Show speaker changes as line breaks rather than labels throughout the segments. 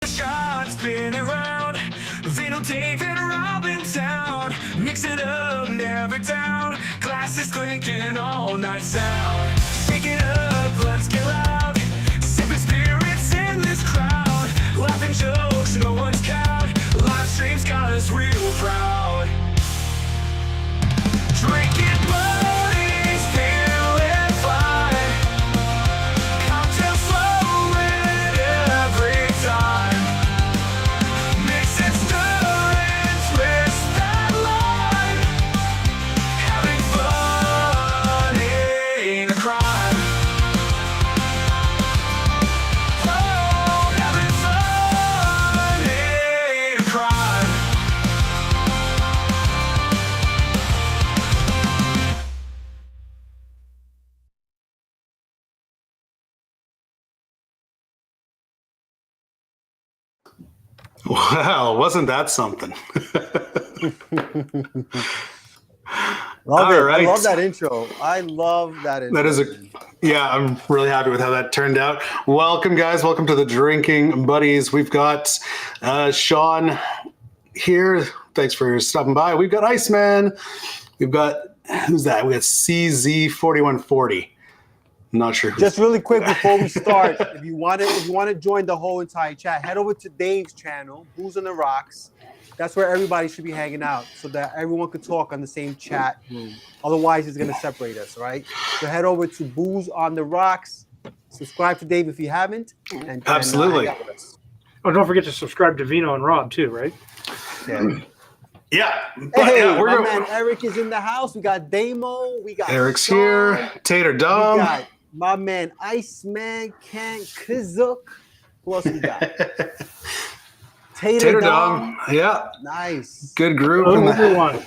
Shots spinning round, Vino, Dave, and Robin town. Mix it up, never down. Glasses clinking, all night sound. Shake it up, let's get loud. Sipping spirits in this crowd. Laughing jokes, no one's count. Live streams got us real proud. Drinking buddies, feeling fine. Cocktails flowing every time. Mixing stirrings, twist that line. Having fun ain't a crime. Oh, having fun ain't a crime.
Wow, wasn't that something?
Love
All
it.
right.
I love that intro. I love that intro.
That is yeah, I'm really happy with how that turned out. Welcome, guys. Welcome to the Drinking Buddies. We've got Sean here. Thanks for stopping by. We've got Iceman. We've got, who's that? We got CZ4140. Not sure.
Just really quick before we start, if you want to join the whole entire chat, head over to Dave's channel, Booze on the Rocks. That's where everybody should be hanging out, so that everyone could talk on the same chat room. Otherwise, it's gonna separate us, right? So head over to Booze on the Rocks. Subscribe to Dave if you haven't. And
Absolutely.
hang out with us.
Oh, don't forget to subscribe to Vino and Rob too, right?
Yeah.
Yeah. But,
Hey,
yeah,
my man Eric is in the house. We got Damo. We got
Eric's
Sean.
here. Tater
We
Dom.
got my man Iceman Can't Kazuk. Who else we got?
Tater Dom. Yeah.
Nice.
Good group.
Hello,
in the-
everyone.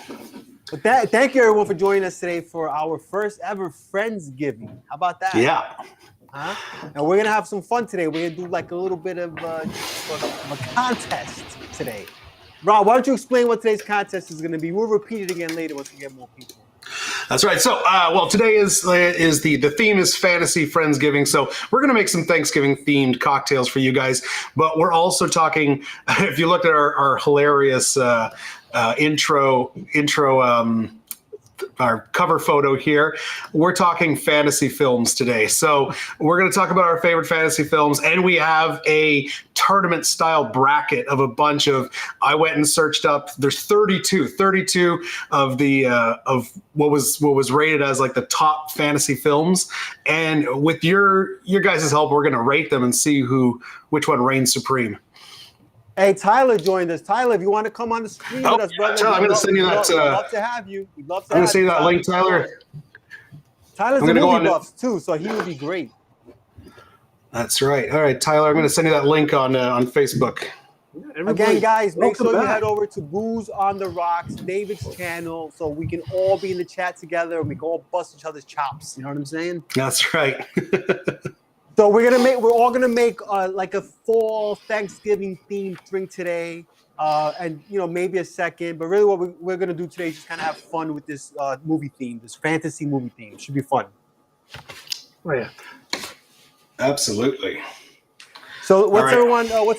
But thank you everyone for joining us today for our first ever Friendsgiving. How about that?
Yeah.
Huh? And we're gonna have some fun today. We're gonna do like a little bit of a contest today. Rob, why don't you explain what today's contest is gonna be? We'll repeat it again later once we get more people.
That's right. So, well, today is the theme is fantasy Friendsgiving. So we're going to make some Thanksgiving themed cocktails for you guys. But we're also talking. If you looked at our hilarious intro. Our cover photo here, we're talking fantasy films today. So we're going to talk about our favorite fantasy films, and we have a tournament style bracket of a bunch of, I went and searched up, there's 32 of the of what was rated as like the top fantasy films, and with your guys' help, we're going to rate them and see which one reigns supreme.
Hey, Tyler joined us. Tyler, if you want to come on the screen with us, brother,
Tyler, I'm going to send you that.
We'd love to have you. We'd love to
I'm going
have
to send you that link, Tyler.
Tyler's
I'm
a
gonna go
movie
on
buff too, so he would be great.
That's right. All right, Tyler, I'm going to send you that link on Facebook.
Again, guys, make
welcome
sure you
back.
head over to Booze on the Rocks, David's channel, so we can all be in the chat together and we can all bust each other's chops. You know what I'm saying?
That's right.
So we're all gonna make like a fall Thanksgiving themed drink today, and maybe a second. But really, what we're gonna do today is just kind of have fun with this movie theme, this fantasy movie theme. It should be fun.
Oh yeah.
Absolutely.
So what's
right.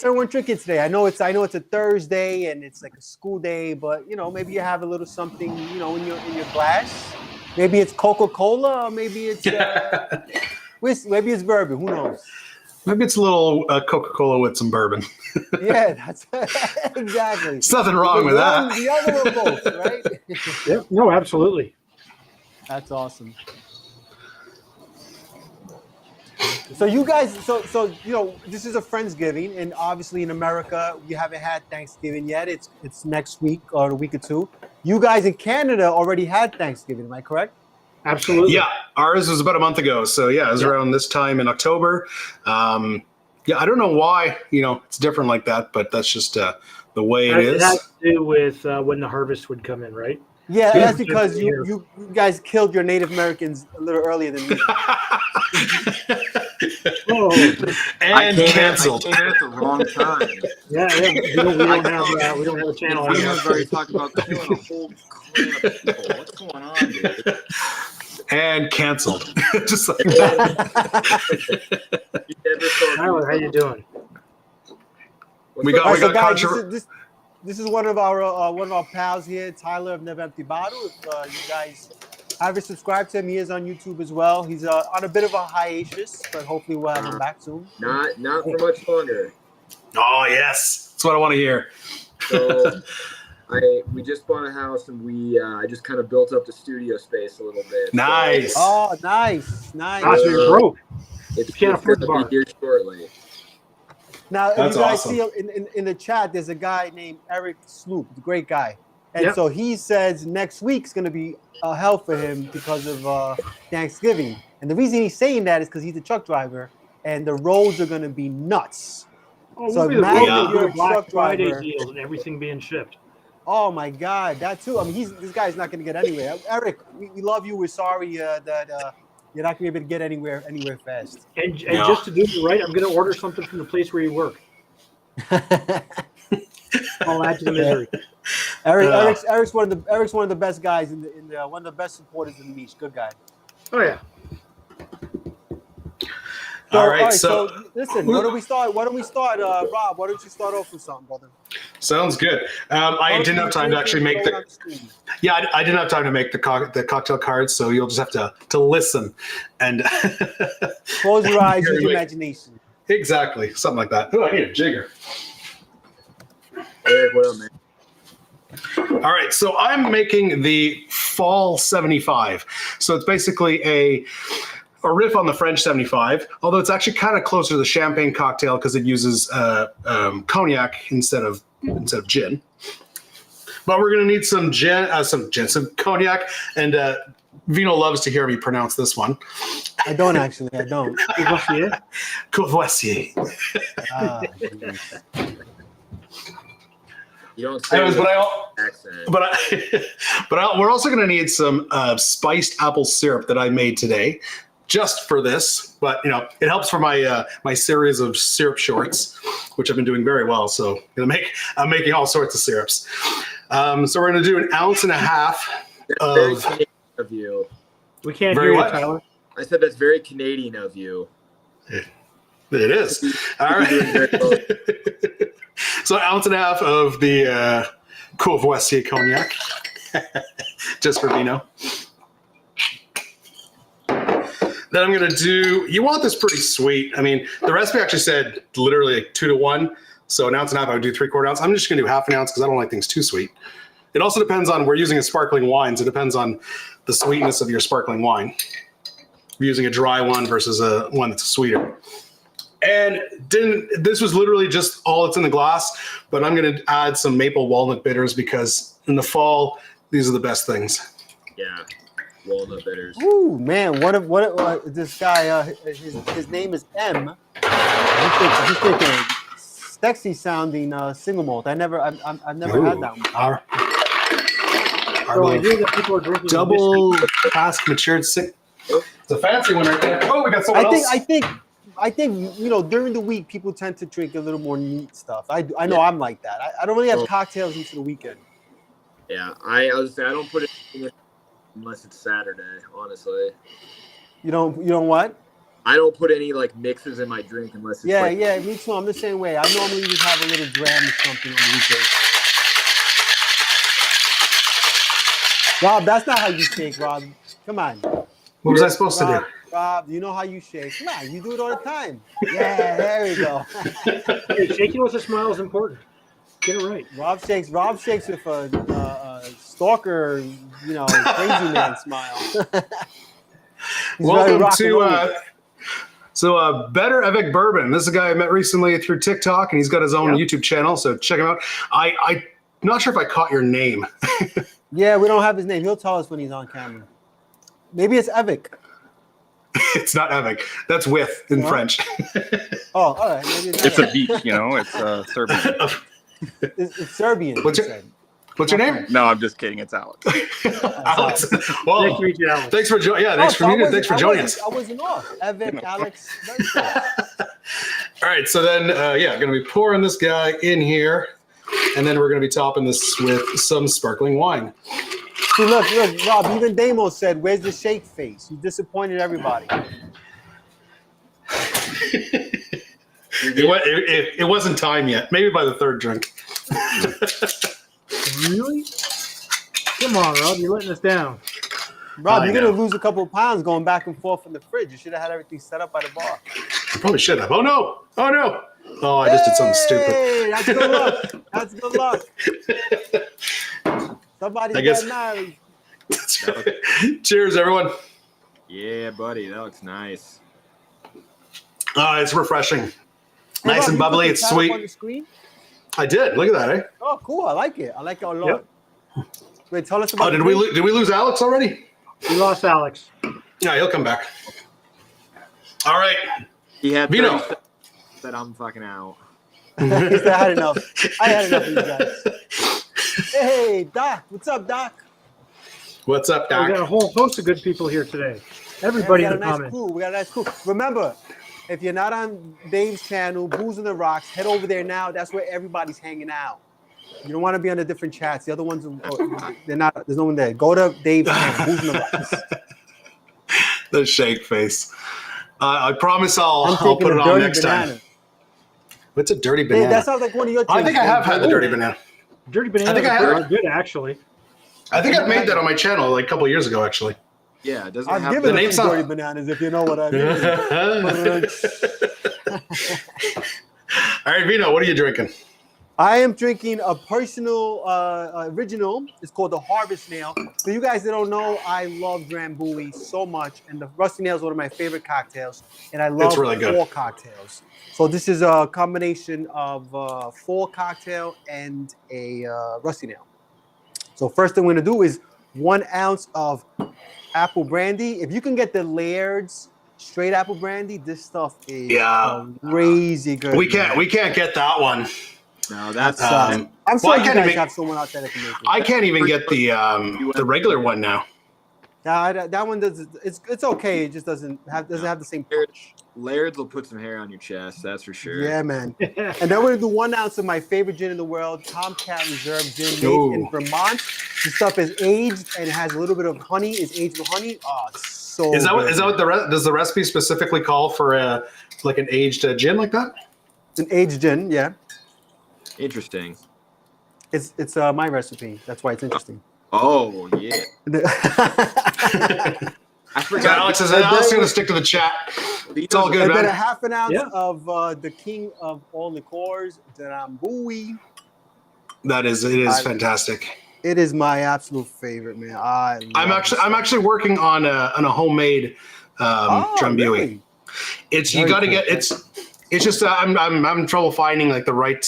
everyone drinking today? I know it's a Thursday and it's like a school day, but maybe you have a little something in your glass. Maybe it's Coca-Cola, or maybe it's maybe it's bourbon. Who knows?
Maybe it's a little Coca-Cola with some bourbon.
Yeah, that's exactly.
There's nothing wrong with that.
The other or both, right?
Yep. No, absolutely.
That's awesome. So you guys, so this is a Friendsgiving, and obviously in America we haven't had Thanksgiving yet. It's next week or a week or two. You guys in Canada already had Thanksgiving, am I correct?
Absolutely.
Yeah, ours was about a month ago. So yeah, it was around this time in October. Yeah, I don't know why it's different like that, but that's just the way it is.
It has to do with when the harvest would come in, right?
Yeah, that's because you guys killed your Native Americans a little earlier than me.
Oh,
and canceled.
I came at the wrong time.
yeah. We don't have a channel.
We have already talked about killing a whole clan of people. What's going on, dude?
And canceled. Just like
Tyler, how you doing?
We got
All right, so
we got
guys,
controversy.
this is one of our pals here, Tyler of Never Empty Bottle. If you guys haven't subscribed to him, he is on YouTube as well. He's on a bit of a hiatus, but hopefully we'll have him back soon.
Not for much longer.
Oh yes, that's what I want to hear.
So we just bought a house and I just kind of built up the studio space a little bit.
Nice.
So
Oh, nice.
Gosh, you're broke.
it's
can't afford
gonna
the bar.
be here shortly.
Now, if
That's
you guys
awesome.
see in the chat, there's a guy named Eric Sloop, the great guy. And
Yep.
so he says next week's going to be hell for him because of Thanksgiving. And the reason he's saying that is because he's a truck driver and the roads are going to be nuts.
Oh,
So
we'll be the
imagine
road
you're a
with Black
truck
Friday
driver.
deals and everything being shipped.
Oh, my God. That too. I mean, this guy's not going to get anywhere. Eric, we love you. We're sorry that you're not going to be able to get anywhere fast.
And
No.
just to do it right, I'm going to order something from the place where you work. I'll add to the misery.
Eric's one of the best guys in the one of the best supporters in the niche. Good guy.
Oh yeah.
So,
All right, so
listen. Why don't we start? Rob? Why don't you start off with something, brother?
sounds good. I didn't have time to actually make the. Yeah, I didn't have time to make the cocktail cards, so you'll just have to listen and
Close your eyes, use your
Wait.
imagination.
exactly something like that. Oh, I need a jigger.
Eric, what up, man?
All right, so I'm making the Fall 75. So it's basically a riff on the French 75, although it's actually kind of closer to the champagne cocktail because it uses cognac instead of gin. But we're gonna need some cognac, and Vino loves to hear me pronounce this one.
I don't actually. I don't.
Courvoisier.
Ah,
You don't say
Anyways,
with
but
an accent.
we're also going to need some spiced apple syrup that I made today, just for this. But you know, it helps for my my series of syrup shorts, which I've been doing very well. So I'm making all sorts of syrups. So we're going to do 1.5 ounces
That's very
of.
Canadian of you.
We can't
Very
hear you,
what?
Tyler.
I said that's very Canadian of you.
It is. All
You're doing very well.
right. So 1.5 ounces of the Courvoisier cognac, just for Vino. Then I'm going to do, you want this pretty sweet. I mean, the recipe actually said literally like 2 to 1. So 1.5 ounces, I would do 3/4 ounce. I'm just going to do 1/2 ounce because I don't like things too sweet. It also depends on, we're using a sparkling wine, so it depends on the sweetness of your sparkling wine. We're using a dry one versus a one that's sweeter. And this was literally just all that's in the glass, but I'm going to add some maple walnut bitters because in the fall, these are the best things.
Yeah, walnut bitters.
ooh, man. What this guy? His name is M. He's thinking sexy sounding single malt. I've never had that one.
Our
So I
little
hear that people are drinking
double cask matured six. It's a fancy one right there. Oh, we got someone else.
I think during the week people tend to drink a little more neat stuff. I know I'm like that. I don't really have cocktails into the weekend.
Yeah, I was saying I don't put it in unless it's Saturday. Honestly,
You don't what?
I don't put any like mixes in my drink unless it's
Yeah, me too. I'm the same way. I normally just have a little dram or something on the weekends. Rob, that's not how you shake, Rob. Come on.
What was I supposed to do?
Rob, you know how you shake. Come on, you do it all the time. Yeah, there we go.
Hey, shaking with a smile is important. Get it right.
Rob shakes with a stalker, crazy man smile. He's very
Welcome
rock and roll.
to Better Avec Bourbon. This is a guy I met recently through TikTok, and he's got his own YouTube channel, so check him out. I'm not sure if I caught your name.
Yeah, we don't have his name. He'll tell us when he's on camera. Maybe it's Evic.
It's not Avec. That's with in
No?
French.
Oh, all right. Maybe
It's a
Evic.
beach, it's Serbian.
It's Serbian.
What's
he
your-
said.
What's your name?
No, I'm just kidding. It's Alex.
Alex.
Nice
Well,
to meet you, Alex.
thanks for joining. Yeah, thanks for
I
meeting.
wasn't-
Thanks for
I
joining
wasn't-
us.
I wasn't off. Evic, Alex. Very cool.
All right, so then, going to be pouring this guy in here, and then we're going to be topping this with some sparkling wine.
See, look, Rob. Even Damo said, "Where's the shake face?" You disappointed everybody.
It wasn't time yet. Maybe by the third drink.
Really? Come on, Rob. You're letting us down.
Rob,
I
you're gonna
know.
lose a couple of pounds going back and forth in the fridge. You should have had everything set up by the bar.
I probably should have. Oh no! Oh no! Oh, I just did something stupid.
Hey, that's good luck. That's good luck. Somebody's
I guess-
getting married.
That's right. Cheers, everyone.
Yeah, buddy, that looks nice.
Oh, it's refreshing.
Hey,
Nice
Rob,
and
you put
bubbly.
the
It's
tab up
sweet.
on the screen?
I did. Look at that, eh?
Oh, cool. I like it. I like it a lot. Wait, tell us about
Oh,
the
did we lose Alex already?
We lost Alex.
Yeah, he'll come back. All right.
He had
Vino.
30 seconds that I'm fucking out.
He said, I had enough. I had enough of you guys. Hey, Doc. What's up, Doc?
What's up,
We got a
Doc?
whole host of good people here today. Everybody
we
in
got
the
a nice
comments.
crew. We got a nice crew. Remember, if you're not on Dave's channel, Booze on the Rocks, head over there now. That's where everybody's hanging out. You don't want to be on the different chats. The other ones, they're not. There's no one there. Go to Dave's channel, Booze on the Rocks.
The shake face. I promise I'll
taking
put
a
it on
dirty
next
banana.
time. What's a dirty
Hey,
banana?
that sounds like one of your.
I think I have had the dirty banana.
Dirty bananas
I think I
are
have.
good, actually.
I think I've made that on my channel like a couple of years ago, actually.
Yeah, it doesn't
I've
have
given
the
a
name
few
sound-
dirty bananas, if you know what I mean.
All right, Vino, what are you drinking?
I am drinking a personal original. It's called the Harvest Nail. For you guys that don't know, I love Drambuie so much, and the Rusty Nail is one of my favorite cocktails, and I love
really good.
fall cocktails. So this is a combination of fall cocktail and a Rusty Nail. So first thing we're gonna do is 1 ounce of apple brandy. If you can get the Laird's straight apple brandy, this stuff is crazy good.
We can't get that one.
No, that's
Um,
I'm sure
well, I
you
can't
guys
even-
have someone out there that can make it.
I can't even get the regular one now.
That one does. It's okay. It just doesn't have the same punch.
Laird's will put some hair on your chest, that's for sure.
Yeah, man. And then we're gonna do 1 ounce of my favorite gin in the world, Tomcat Reserve Gin, made in
Ooh.
Vermont. This stuff is aged and it has a little bit of honey. It's aged with honey. Oh, it's so.
Is that
good.
what does the recipe specifically call for like an aged gin like that?
It's an aged gin. Yeah,
Interesting.
it's my recipe. That's why it's interesting.
Oh, yeah. I
So
forgot.
Alex is going to stick to the chat. It's all good,
And then a
man.
half an ounce
Yeah.
of the king of all liqueurs, Drambuie.
It is fantastic.
It is my absolute favorite, man.
I'm actually working on a homemade Drambuie.
Really?
It's you
Very
got to
cool.
get it's just I'm having trouble finding like the right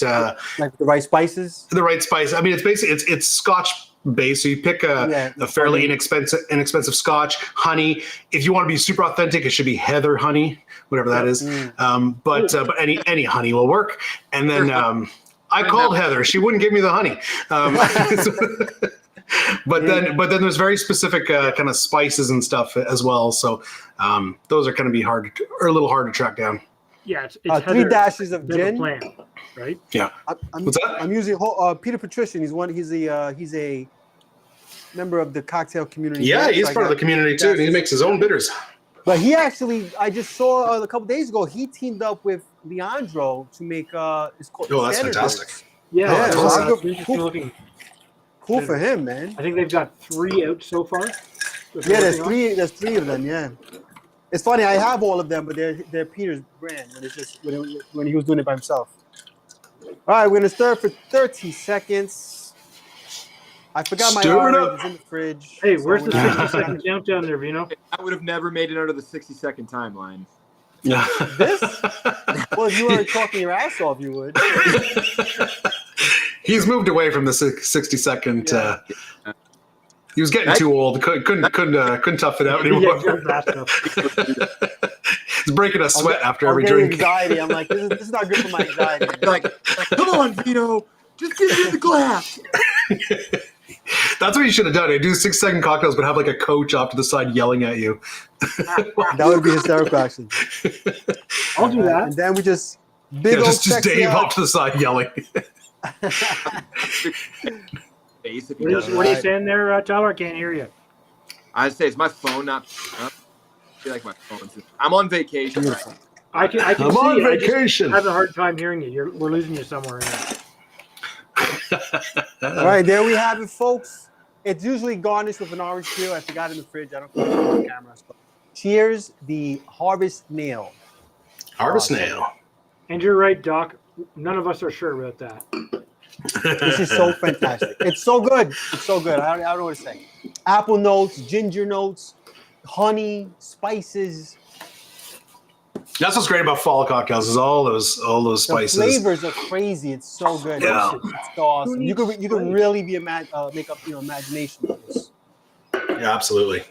Like the right spices.
spice. I mean, it's basically it's Scotch based, so you pick a fairly inexpensive Scotch, honey. If you want to be super authentic, it should be heather honey, whatever that is. But any honey will work. And then I called Heather; she wouldn't give me the honey. But then there's very specific kind of spices and stuff as well. So those are going to be a little hard to track down.
Yeah, it's
3
Heather,
dashes of
bit of a
gin.
plan, right?
Yeah. What's that?
I'm using Peter Patrician. He's a member of the cocktail community.
Yeah,
there,
he's
so I
part of the
got-
community too. He makes his own bitters.
But he actually, I just saw a couple days ago, he teamed up with Leandro to make it's called.
Oh, that's
Standard
fantastic.
Bitters.
Yeah,
Yeah,
it's
so I'll go-
interesting looking.
Cool for him, man.
I think they've got 3 out so far.
Yeah, there's three of them. Yeah, it's funny. I have all of them, but they're Peter's brand, and it's just when he was doing it by himself. All right, we're gonna stir for 30 seconds. I forgot my
Stir it
orange.
up.
It's in the fridge.
Hey,
so
where's the
we're gonna-
60-second countdown there, Vino?
I would have never made it under the 60-second timeline.
Yeah.
This? Well, if you weren't talking your ass off, you would.
He's moved away from the 60-second. He was getting too old. Couldn't tough it out
Yeah,
anymore.
you're fast enough.
He's breaking a sweat after every
getting
drink.
Anxiety. I'm like, this is not good for my anxiety.
like, come on, Vino, just give me the glass.
That's what you should have done. Do 6-second cocktails, but have like a coach off to the side yelling at you.
That would be hysterical, actually.
I'll do that.
And then we just big old
just
sexy
Dave
up.
off to the side yelling.
Face if he
What
doesn't.
are you saying there, Tyler? I can't hear you.
I'd say, is my phone not? I feel like my phone's. I'm on vacation. Right?
I can
I'm
see
on
it. I just
vacation.
have a hard time hearing you. We're losing you somewhere. In there.
All right, there we have it, folks. It's usually garnished with an orange peel. I forgot in the fridge. I don't put it on camera. So. Cheers, the harvest nail.
Harvest
Awesome.
nail.
And you're right, Doc. None of us are sure about that.
This is so fantastic. It's so good. It's so good. I don't know what to say. Apple notes, ginger notes, honey, spices.
That's what's great about fall cocktails is all those
The
spices.
flavors are crazy. It's so good.
Yeah.
It's so awesome. You can really be make up imagination with this.
Yeah, absolutely.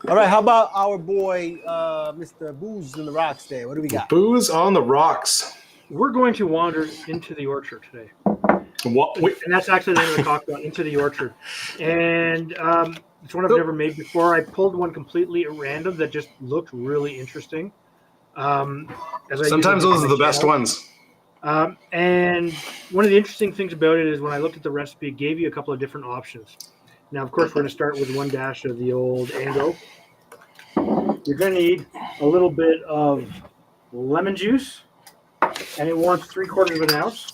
All right, how about our boy Mr. Booze in the Rocks there? What do we got?
Booze on the rocks.
We're going to wander into the orchard today.
What? Wait,
And that's actually the name of the cocktail, Into the Orchard. And it's one I've never made before. I pulled one completely at random that just looked really interesting.
sometimes those are the best ones.
And one of the interesting things about it is when I looked at the recipe, it gave you a couple of different options. Now, of course, we're going to start with 1 dash of the old Ango. You're going to need a little bit of lemon juice, and it wants 3/4 of an ounce.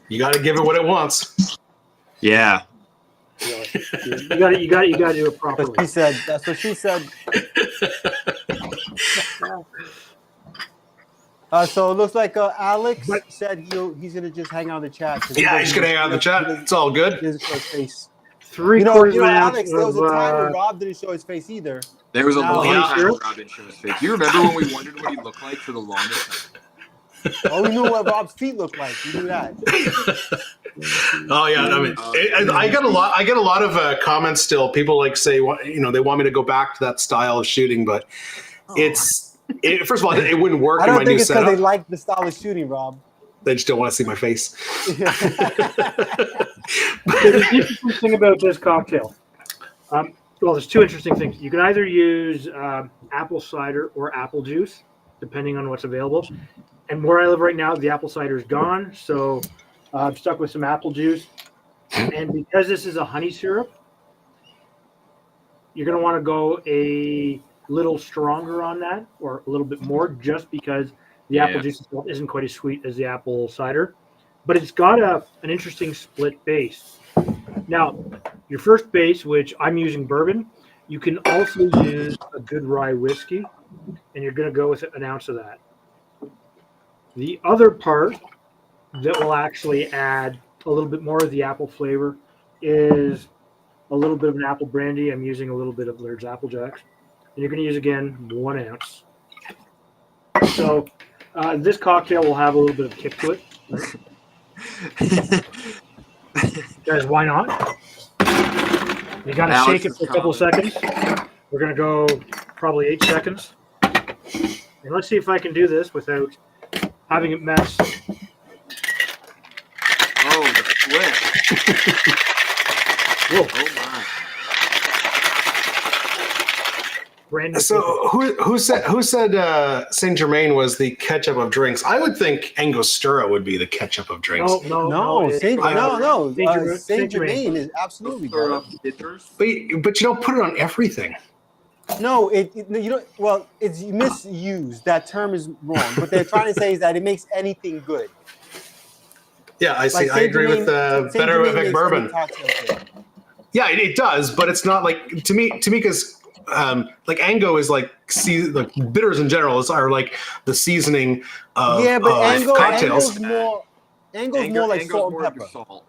You got to give it what it wants.
Yeah.
You got to do it properly.
That's what she said. So it looks like Alex said he's gonna just hang out in the chat.
Yeah, he's gonna hang out in the chat. It's all good.
He doesn't show his face.
3/4 of an ounce.
Alex, there was a time when Rob didn't show his face either.
There was a
Now-
long
Yeah.
time when Rob didn't show his face. Do you remember when we wondered what he looked like for the longest time?
Oh, we knew what Rob's feet looked like. We knew that.
Oh yeah, I mean, I get a lot of comments still. People like say, they want me to go back to that style of shooting, but first of all, it wouldn't work
I
in my
don't
new
think it's because
setup.
they like the style of shooting, Rob.
They just don't want to see my face.
The interesting thing about this cocktail, there's 2 interesting things. You can either use apple cider or apple juice, depending on what's available. And where I live right now, the apple cider is gone, so I'm stuck with some apple juice. And because this is a honey syrup, you're going to want to go a little stronger on that, or a little bit more, just because the apple juice itself isn't quite as sweet as the apple cider. But it's got an interesting split base. Now, your first base, which I'm using bourbon, you can also use a good rye whiskey, and you're going to go with 1 ounce of that. The other part that will actually add a little bit more of the apple flavor is a little bit of an apple brandy. I'm using a little bit of Laird's Apple Jacks. And you're going to use, again, 1 ounce. So this cocktail will have a little bit of kick to it. Guys, why not? You got to shake it for a couple of seconds. We're going to go probably 8 seconds. And let's see if I can do this without having it mess.
Oh, the flip.
Whoa.
Oh, my.
Brand new.
So who said Saint Germain was the ketchup of drinks? I would think Angostura would be the ketchup of drinks.
No, Saint Germain is absolutely good.
But you don't put it on everything.
No, you don't. Well, it's misused. That term is wrong. What they're trying to say is that it makes anything good.
Yeah, I see.
Like
I agree with better
Saint-Germain
with bourbon. Yeah, it does, but it's not like to me because like Ango is like bitters in general are like the seasoning of cocktails.
Ango's more like salt and pepper.
Salt.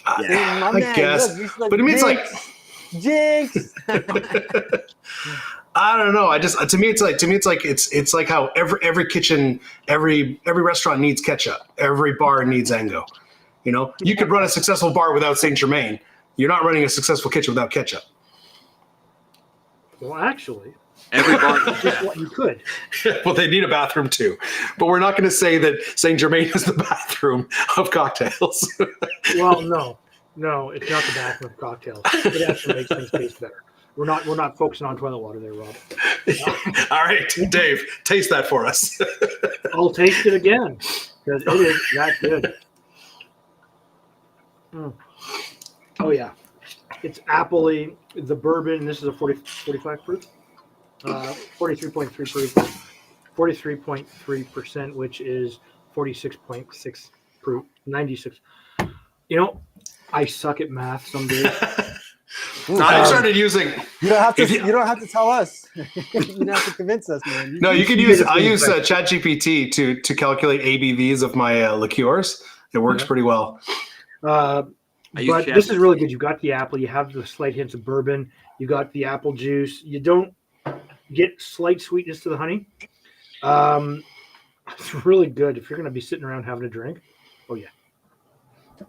I guess, but to me it's like
Jinx.
I don't know. To me it's like how every kitchen, every restaurant needs ketchup. Every bar needs Ango. You could run a successful bar without Saint Germain. You're not running a successful kitchen without ketchup.
Well, actually,
Every bar
you could.
Well, they need a bathroom too, but we're not going to say that Saint Germain is the bathroom of cocktails.
Well, no, it's not the bathroom of cocktails. It actually makes things taste better. We're not focusing on toilet water there, Rob.
All right, Dave, taste that for us.
I'll taste it again because it is that good. Oh yeah, it's appley. The bourbon. This is a 45 proof, 43.3 proof. 43.3%, which is 46.6 proof, 96. You know, I suck at math some days.
I've started using.
You don't have to.
If
You don't have to tell us. You don't have to convince us, man.
No, you can use. I use ChatGPT to calculate ABVs of my liqueurs. It works pretty well.
But this is really good. You got the apple. You have the slight hints of bourbon. You got the apple juice. You don't get slight sweetness to the honey. It's really good if you're going to be sitting around having a drink. Oh yeah.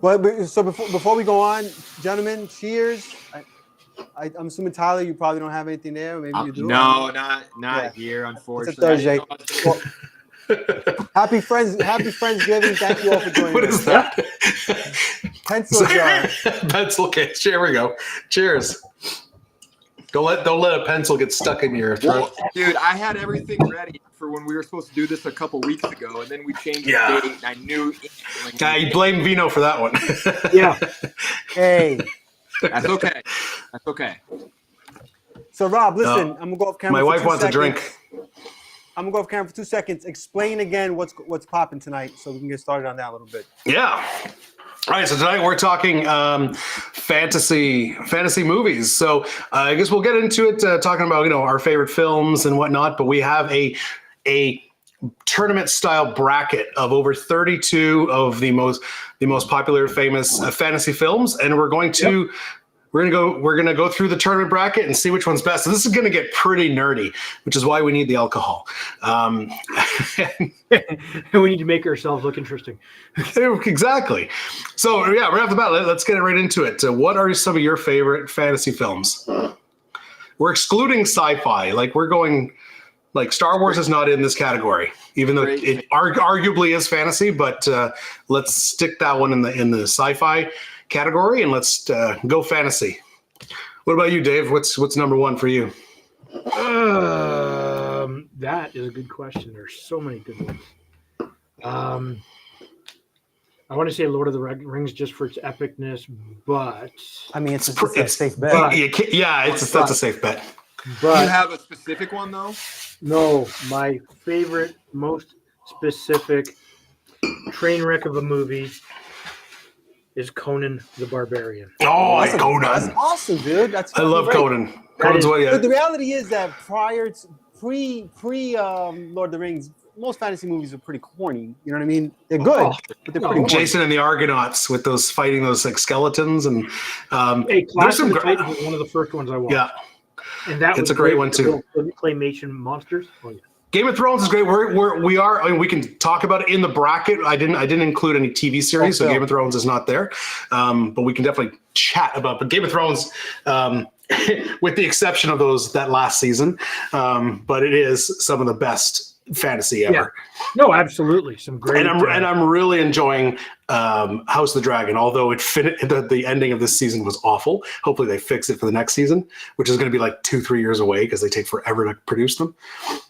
Well, so before we go on, gentlemen, cheers. I'm assuming Tyler, you probably don't have anything there. Maybe you do.
No, not here, unfortunately.
It's a Thursday. Happy Friendsgiving. Thank you all for joining us.
What is that?
Pencil jar.
Pencil case. Here we go. Cheers. Don't let a pencil get stuck in your throat.
Well, dude, I had everything ready for when we were supposed to do this a couple weeks ago, and then we changed the date, and I knew.
You blame Vino for that one.
Yeah.
Hey.
That's okay. That's okay.
So Rob, listen, I'm gonna go off camera.
My wife wants a drink.
I'm gonna go off camera for 2 seconds. Explain again what's popping tonight, so we can get started on that a little bit.
Yeah. All right, so tonight we're talking fantasy movies. So I guess we'll get into it, talking about our favorite films and whatnot. But we have a tournament style bracket of over 32 of the most popular, famous fantasy films, and we're going to go through the tournament bracket and see which one's best. So this is going to get pretty nerdy, which is why we need the alcohol.
We need to make ourselves look interesting.
Exactly. So yeah, right off the bat, let's get right into it. What are some of your favorite fantasy films? We're excluding sci-fi. Like we're going. Like Star Wars is not in this category, even though it arguably is fantasy. But let's stick that one in the sci-fi category, and let's go fantasy. What about you, Dave? What's number one for you?
That is a good question. There's so many good ones. I want to say Lord of the Rings just for its epicness, but
I mean it's a safe bet.
That's a safe bet.
Do you have a specific one though?
No, my favorite, most specific train wreck of a movie is Conan the Barbarian.
Oh, Conan!
That's awesome, dude.
I love
great.
Conan. Conan's
But the reality is that pre Lord of the Rings, most fantasy movies are pretty corny. You know what I mean? They're good, but they're pretty corny.
Jason and the Argonauts with those fighting those like skeletons and
Clash of the Titans was one of the first ones I watched.
Yeah.
And that
it's a great one too.
Claymation monsters. Oh yeah.
Game of Thrones is great. We can talk about it in the bracket. I didn't include any TV series, so Game of Thrones is not there. But we can definitely chat about. But Game of Thrones, with the exception of that last season, but it is some of the best fantasy ever.
Yeah. No, absolutely, some great.
And I'm really enjoying House of the Dragon. Although the ending of this season was awful. Hopefully they fix it for the next season, which is going to be like 2-3 years away because they take forever to produce them.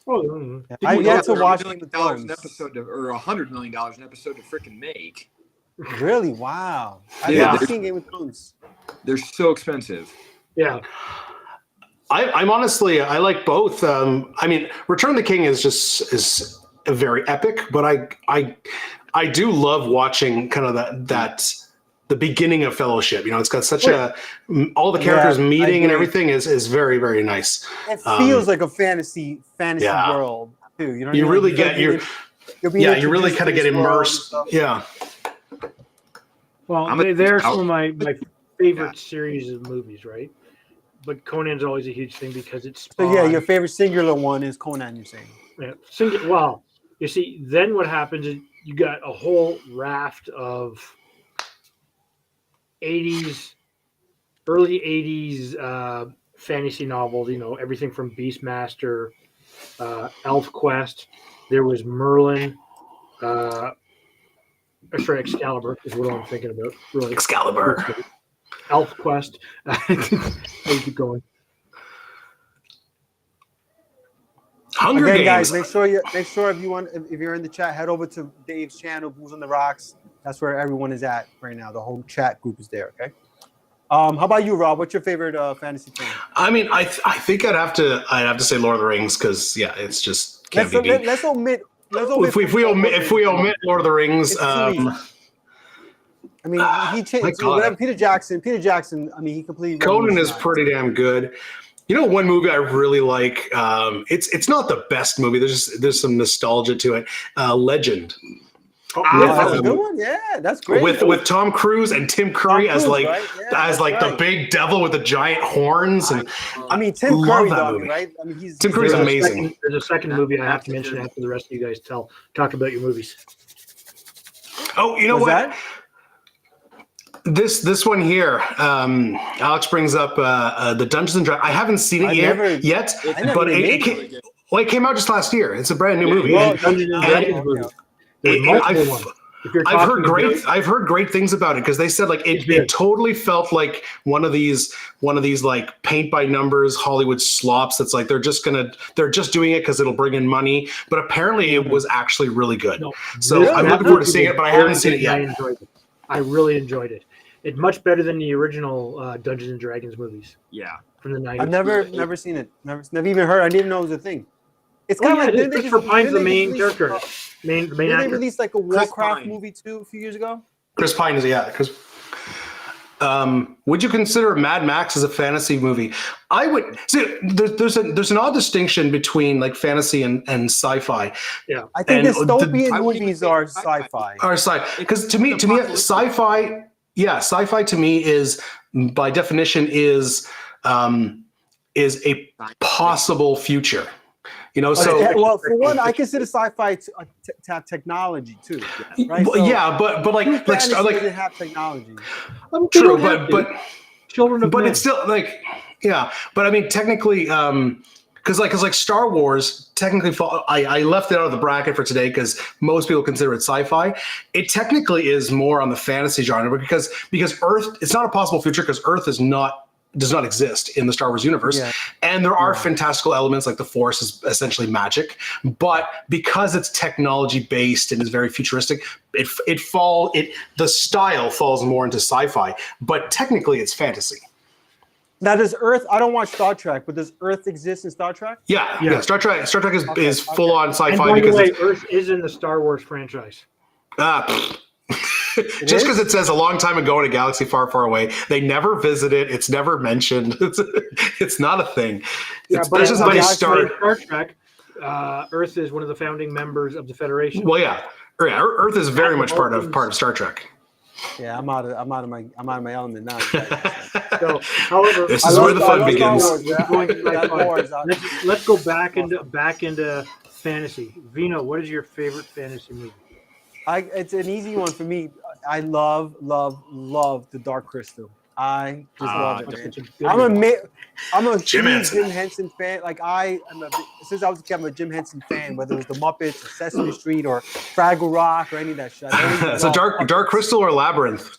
Oh, I had to watch
$1 million an episode or $100 million an episode to freaking make.
Really? Wow. I've
Yeah.
never seen Game of Thrones.
They're so expensive.
Yeah.
I'm honestly, I like both. I mean, Return of the King is a very epic, but I do love watching kind of that the beginning of Fellowship. It's got such all the characters meeting and everything is very, very nice.
It feels like a fantasy world too. You know,
you really get you really kind of get immersed. Yeah.
Well, they're some of my favorite series of movies, right? But Conan's always a huge thing because it's
so your favorite singular one is Conan, you're saying?
Yeah, well, you see, then what happens is you got a whole raft of early 80s fantasy novels, everything from Beastmaster, Elf Quest. There was Merlin, Excalibur is what I'm thinking about. Really.
Excalibur.
Elf Quest. Keep going.
Hunger Games.
Guys, make sure if you're in the chat, head over to Dave's channel, Booze on the Rocks. That's where everyone is at right now. The whole chat group is there. Okay. How about you, Rob? What's your favorite fantasy film?
I mean, I think I'd have to say Lord of the Rings because it's just Can't be beat.
Let's omit.
If we omit Lord of the Rings,
It's too easy. I mean, he changed.
God.
Whatever. Peter Jackson. I mean, he completely.
Conan is
revolutionized.
pretty damn good. You know, one movie I really like. It's not the best movie. There's some nostalgia to it. Legend.
That's a good one. Yeah, that's great.
With Tom Cruise and Tim Curry as
Cruise, right? Yeah,
the big devil with the giant horns. And
I mean, Tim
love
Curry,
that
though,
movie.
right? I mean,
Tim Curry's
There's a
amazing.
There's a second movie I have to mention after the rest of you guys talk about your movies.
Oh, you know
Was
what?
that?
This one here, Alex brings up the Dungeons and Dragons. I haven't seen it yet, but it came out just last year. It's a brand new movie.
Well,
Dungeons and Dragons movie. There's multiple ones. If you're
I've
talking
heard great things about it because they said like it totally felt like one of these like paint by numbers Hollywood slops that's like they're just doing it because it'll bring in money, but apparently it was actually really good. So
really?
I'm looking forward to seeing it, but I haven't seen it yet.
I really enjoyed it. It's much better than the original Dungeons and Dragons movies.
Yeah.
From the 90s.
I've never seen it. Never even heard. I didn't even know it was a thing. It's kind of like didn't they
Christopher Pine's the main
release-
character. Main
Didn't they
actor.
release like a Warcraft
Pine.
movie too a few years ago?
Chris Pine is would you consider Mad Max as a fantasy movie? I would. See, there's an odd distinction between like fantasy and sci-fi.
Yeah.
I think
And
dystopian
I wouldn't even
movies
say
are
sci-fi.
sci-fi.
Or sci, because to me, sci-fi. Yeah, sci-fi to me is by definition is a possible future. You know, so
Well, for one, I consider sci-fi technology too, right? So,
yeah, but like
fantasy
like
doesn't have technology.
true, but
Children of
but
Men.
it's still like yeah, but I mean technically because like Star Wars technically I left it out of the bracket for today because most people consider it sci-fi. It technically is more on the fantasy genre because Earth, it's not a possible future because Earth does not exist in the Star Wars universe.
Yeah.
And there are fantastical elements like the Force is essentially magic, but because it's technology based and is very futuristic, the style falls more into sci-fi, but technically it's fantasy.
Now, does Earth? I don't watch Star Trek, but does Earth exist in Star Trek?
Yeah. Star Trek is full on
And
sci-fi
by the
because
way, Earth is in the Star Wars franchise.
just because it says a long time ago in a galaxy far, far away, they never visit it. It's never mentioned. It's not a thing. That's just how they start.
Star Trek, Earth is one of the founding members of the Federation.
Well, yeah. Earth is very much part of Star Trek.
Yeah, I'm out of my element now.
So, however,
This is where the fun begins.
Let's go back into fantasy. Vino, what is your favorite fantasy movie?
It's an easy one for me. I love the Dark Crystal. I just love it, man. I'm a huge Jim Henson fan. Like since I was a kid, I'm a Jim Henson fan. Whether it was the Muppets, or Sesame Street, or Fraggle Rock, or any of that shit.
So Dark Crystal or Labyrinth?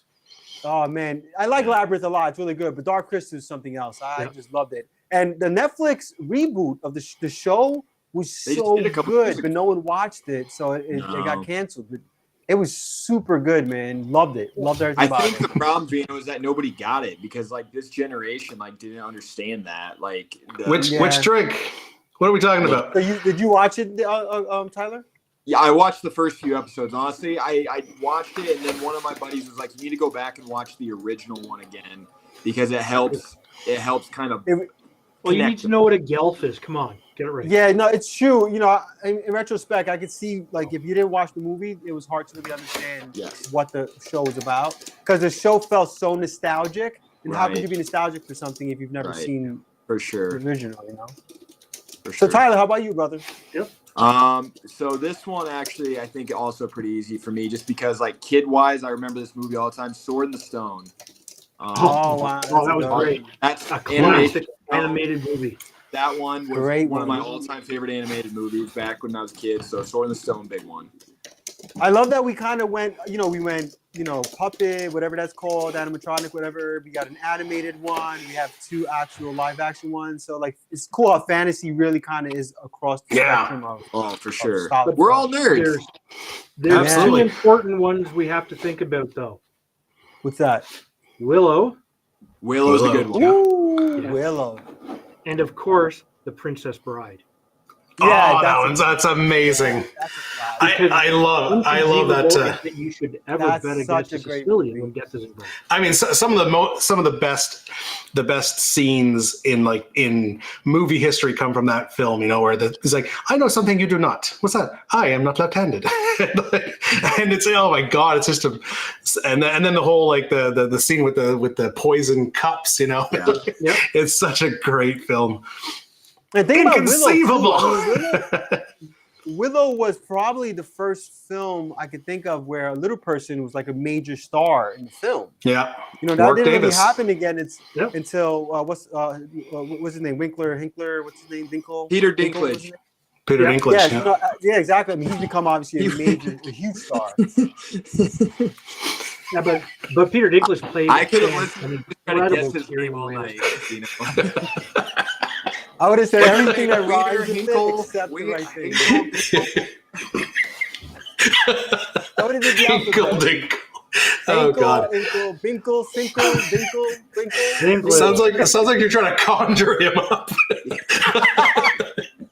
Oh man, I like Labyrinth a lot. It's really good, but Dark Crystal is something else. I just loved it. And the Netflix reboot of the show was so good, but no one watched it, so it got canceled. But it was super good, man. Loved it. Loved everything about it.
I think the problem, Vino, is that nobody got it because like this generation like didn't understand that. Like
which drink? What are we talking about?
So did you watch it, Tyler?
Yeah, I watched the first few episodes. Honestly, I watched it, and then one of my buddies was like, "You need to go back and watch the original one again because it helps. It helps kind of."
Well, you need to know what a Gelf is. Come on, get it right.
Yeah, no, it's true. You know, in retrospect, I could see like if you didn't watch the movie, it was hard to really understand what the show was about because the show felt so nostalgic. And how could you be nostalgic for something if you've never seen
the
original? You know.
For
So
sure.
Tyler, how about you, brother?
Yep.
So this one actually, I think also pretty easy for me, just because like kid-wise, I remember this movie all the time. Sword in the Stone.
Oh wow!
Oh, that was great.
That's
A classic animated movie.
That one was
Great
one of
one.
my all-time favorite animated movies back when I was a kid. So Sword in the Stone, big one.
I love that we kind of went, puppet, whatever that's called, animatronic, whatever. We got an animated one. We have 2 actual live action ones. So like, it's cool how fantasy really kind of is across the spectrum of.
Oh, for sure.
solid
We're all
stuff.
nerds.
There's
Absolutely.
2 important ones we have to think about though.
What's that?
Willow,
Willow's a good one.
Ooh,
Yeah.
Willow.
and of course, The Princess Bride.
That's amazing.
That's a classic.
I love that.
Inconceivable is that you should ever
That's
bet
such
against
a
a
great
Sicilian
movie.
when Guest is involved.
I mean, some of the best scenes in movie history come from that film. You know, where he's like, "I know something you do not. What's that? I am not left-handed." And it's, oh my god, it's just and then the whole like the scene with the poison cups. You know,
Yeah.
it's such a great film.
And think about
Inconceivable.
Willow, too. I mean, Willow was probably the first film I could think of where a little person was like a major star in the film.
Yeah,
You know, that
Mark
didn't
Davis.
really happen again.
Yep.
Until what's his name? Hinkler. What's his name? Dinkle.
Peter
Dinkle, what's his
Dinklage.
name?
Peter
Yeah.
Dinklage.
Yeah,
Yeah.
you know, yeah, exactly. I mean, he's become obviously a huge star.
Yeah, but Peter Dinklage played
I could have
an
listened to try to guess
incredible
his name all
role.
night. You know?
I would have said everything that
Peter
rhymes with it
Hinkle,
except the
Wait-
right thing.
Hinkle.
I would have did the
Dinkle,
alphabet.
Dinkle. Oh god.
Inkle, Binkle, Sinkle, Dinkle, Binkle.
Dinklage.
Sounds like you're trying to conjure him up.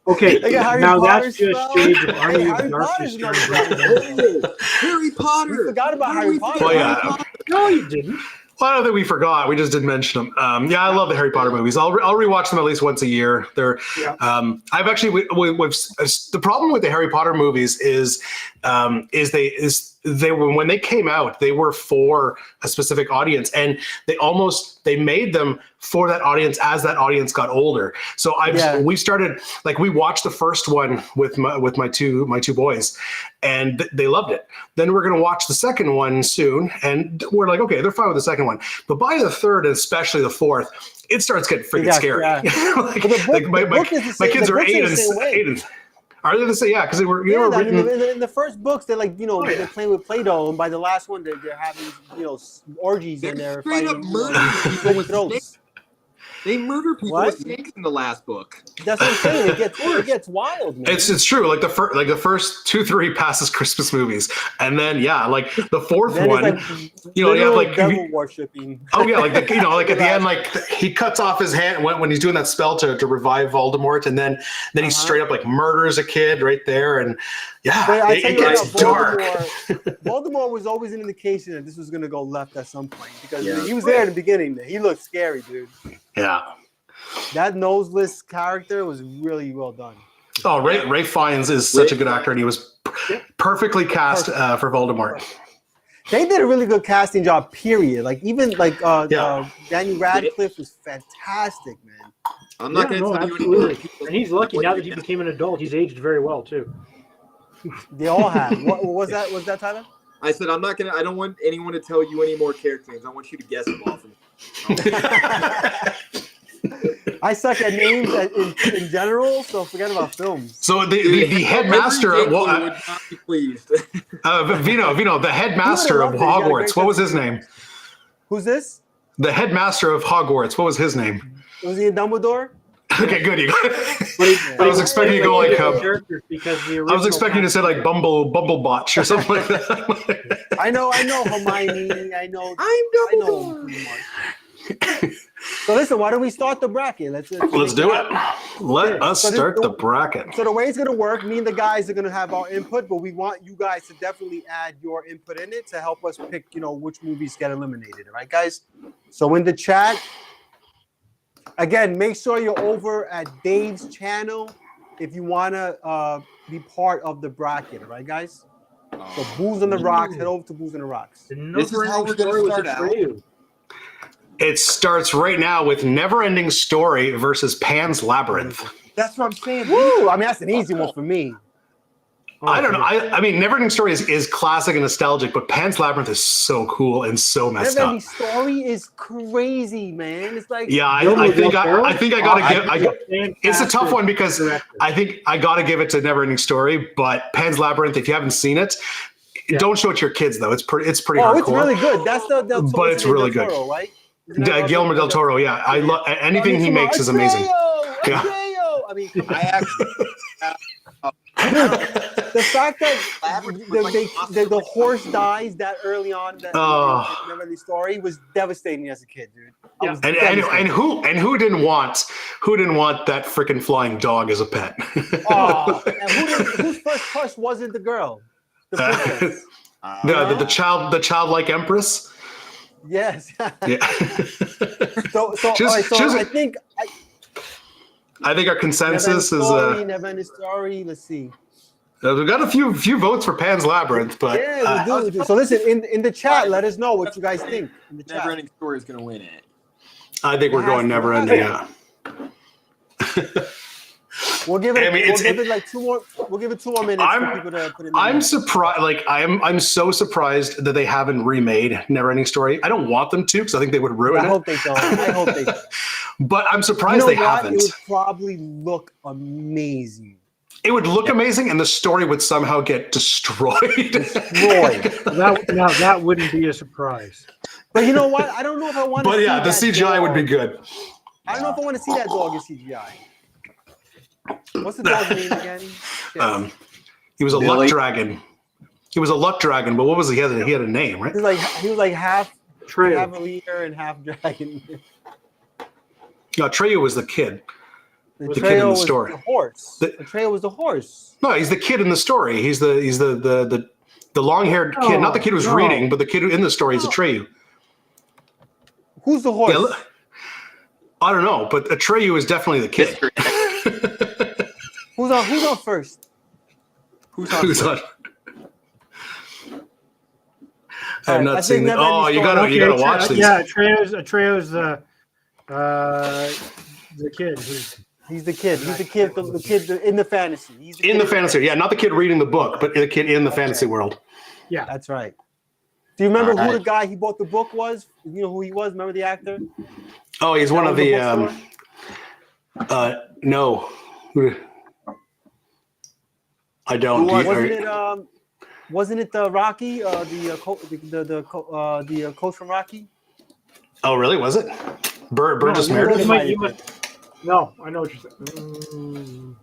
Okay,
They got Harry
now
Potter
that's just
spell.
shades of Army
Hey,
of
Harry
Darkness.
Potter's another
Harry Potter.
We forgot about
How
Harry
we
Potter.
forget
Oh, yeah.
Harry Potter?
No, you didn't.
Well, I don't think we forgot. We just didn't mention them. Yeah, I love the Harry Potter movies. I'll rewatch them at least once a year. They're I've actually the problem with the Harry Potter movies is they were, when they came out, they were for a specific audience, and they made them for that audience as that audience got older. So we started, like, we watched the first one with my two boys, and they loved it. Then we're gonna watch the second one soon, and we're like, okay, they're fine with the second one, but by the third, and especially the fourth, it starts getting freaking scary.
Yeah.
Like,
But the book-
my
the book is the
my
same-
kids
the
are
books are
8
the
and
same way.
8 and are they the same? Yeah, because they were
I mean,
written.
in the first books, they're like, they're playing with Play-Doh, and by the last one, they're having, orgies in there.
They're straight up
fighting,
murdering people with
throats.
snakes. They murder people
What?
with snakes in the last book.
That's what I'm saying. It gets wild, man.
It's true. Like the first 2-3 passes Christmas movies, and then like the fourth
Then
one,
it's like
you have like
devil worshipping.
oh yeah, like like at the end, like he cuts off his hand when he's doing that spell to revive Voldemort, and then he straight up like murders a kid right there, and
But I
it
tell you
gets
what,
dark.
Voldemort was always an indication that this was going to go left at some point, because
Yeah.
he was there in the beginning. He looked scary, dude.
Yeah.
That noseless character was really well done.
Oh, Ray Fiennes is such a good actor, and he was perfectly cast for Voldemort.
They did a really good casting job, period. Like, even Danny Radcliffe was fantastic, man.
I'm not going to tell you
absolutely.
anything.
And he's lucky now that he became an adult. He's aged very well too.
They all have. What was that? Was that Tyler?
I said I don't want anyone to tell you any more character names. I want you to guess them off.
I suck at names in general, so forget about films.
So the headmaster
Every
of
Dinkle would not be pleased.
Vino, the headmaster of Hogwarts. What was his name?
Who's this?
The headmaster of Hogwarts. What was his name?
Was he a Dumbledore?
Okay, good.
But
I was expecting you to go like.
characters because the
I was expecting you to say like Bumblebotch or something like that.
I know Hermione. I know pretty much. So listen, why don't we start the bracket? Let's
do it. Let us start the bracket.
So the way it's gonna work, me and the guys are gonna have our input, but we want you guys to definitely add your input in it to help us pick, which movies get eliminated. All right, guys. So in the chat, again, make sure you're over at Dave's channel if you wanna be part of the bracket. All right, guys. So Booze on the Rocks. Head over to Booze on the Rocks.
This is how we're gonna start out.
It starts right now with Neverending Story versus Pan's Labyrinth.
That's what I'm saying.
Woo! I mean, that's an easy one for me.
I don't know. I mean, Neverending Story is classic and nostalgic, but Pan's Labyrinth is so cool and so messed up.
Neverending Story is crazy, man. It's like
Yeah, I think I gotta give. It's a tough one because I think I gotta give it to Neverending Story, but Pan's Labyrinth, if you haven't seen it, don't show it to your kids though. It's pretty hardcore.
It's really good. That's the Del Toro,
but it's really good.
Toro, right?
Guillermo del Toro, yeah. I love anything he makes is amazing. Yeah.
I mean,
I actually
The fact that
Labyrinth was like
the horse dies that early on, that never the story was devastating as a kid, dude. I was
And
devastated.
who didn't want that freaking flying dog as a pet?
Oh, and whose first crush wasn't the girl? The princess.
the childlike empress.
Yes.
Yeah.
So
I think our consensus is
never ending story. Let's see.
we've got a few votes for Pan's Labyrinth, but
Yeah, we do. So listen, in the chat, let us know what you guys think. In the chat.
Never Ending Story is going to win it.
I think we're going never ending. Yeah.
We'll give it.
I mean,
we'll give it like 2 more. We'll give it 2 more minutes for people to put in.
I'm surprised. Like I'm so surprised that they haven't remade Never Ending Story. I don't want them to because I think they would ruin
I
it.
hope they don't. I hope they don't.
But I'm surprised they haven't.
It would probably look amazing.
It would look amazing, and the story would somehow get destroyed.
That wouldn't be a surprise.
But you know what? I don't know if I want to.
But yeah, the CGI would be good.
I don't know if I want to see that dog in CGI. What's the dog's name again?
He was a
Billy.
luck dragon. He was a luck dragon, but what was he? He had a name, right?
He was like half
True.
leader and half dragon.
No, Atreyu was the kid.
The
kid in the
was
story.
the horse.
The-
Atreyu was the horse.
No, he's the kid in the story. He's the long-haired kid, not the kid who's reading, but the kid who in the story is Atreyu.
Who's the horse?
Yeah, I don't know, but Atreyu is definitely the kid.
Who's on first?
Who's on? I have
I
not
think
seen it.
Never
Oh,
Ending
you gotta watch these.
Yeah, Atreus the kid.
He's the kid. He's the kid in the fantasy. He's the
In
kid
the fantasy, yeah, not the kid reading the book, but the kid in the fantasy world.
Yeah.
That's right. Do you remember who
Alright.
the guy he bought the book was? You know who he was? Remember the actor?
Oh, he's one of the.
bookstore?
No, I don't.
Wasn't it the Rocky? The coach from Rocky?
Oh, really? Was it Burgess Meredith?
No, I know what you're saying.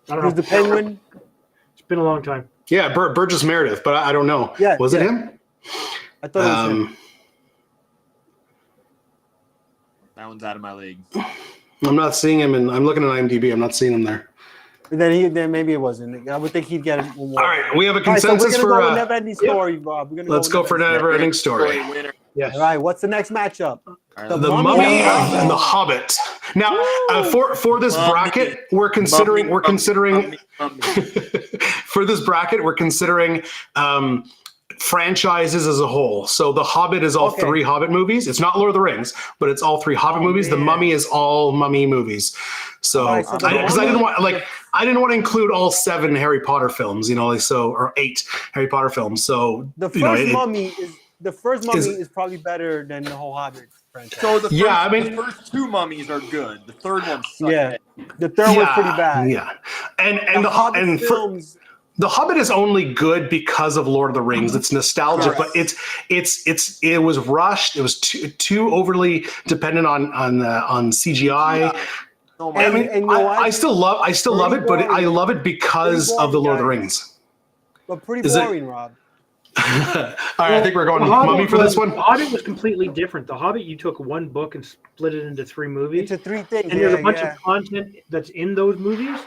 I don't
Who's
know.
the Penguin?
It's been a long time.
Yeah, Burgess Meredith, but I don't know.
Yeah,
was it him?
I thought it was him.
That one's out of my league.
I'm not seeing him, and I'm looking at IMDb. I'm not seeing him there.
Then maybe it wasn't. I would think he'd get it.
All right, we have a
All right, so we're
consensus
gonna go with
for.
Never Ending Story, Rob.
Let's go for Never Ending Story.
Winner.
Yes.
All right, what's the next matchup?
The Mummy and the Hobbit. Now, for this bracket, we're considering for this bracket, we're considering franchises as a whole. So the Hobbit is all 3 Hobbit movies. It's not Lord of the Rings, but it's all 3 Hobbit movies. The Mummy is all Mummy movies. So
All right, so
because I didn't want to include all 7 Harry Potter films, or 8 Harry Potter films. So
The first Mummy is probably better than the whole Hobbit franchise.
So the
Yeah,
first 2 mummies are good. The third one sucks.
Yeah, the third one's pretty bad.
Yeah, and the Hobbit
films.
The Hobbit is only good because of Lord of the Rings. It's nostalgic, but it was rushed. It was too overly dependent on CGI.
So
I mean,
and you know what?
I still love it, but I love it because
Pretty
of the Lord of the
boring,
Rings.
But pretty
Is it-
boring, Rob.
All right, I think we're going
The Hobbit
Mummy for this one.
The Hobbit was completely different. The Hobbit, you took one book and split it into 3 movies.
It's a 3 things.
And there's a bunch of content that's in those movies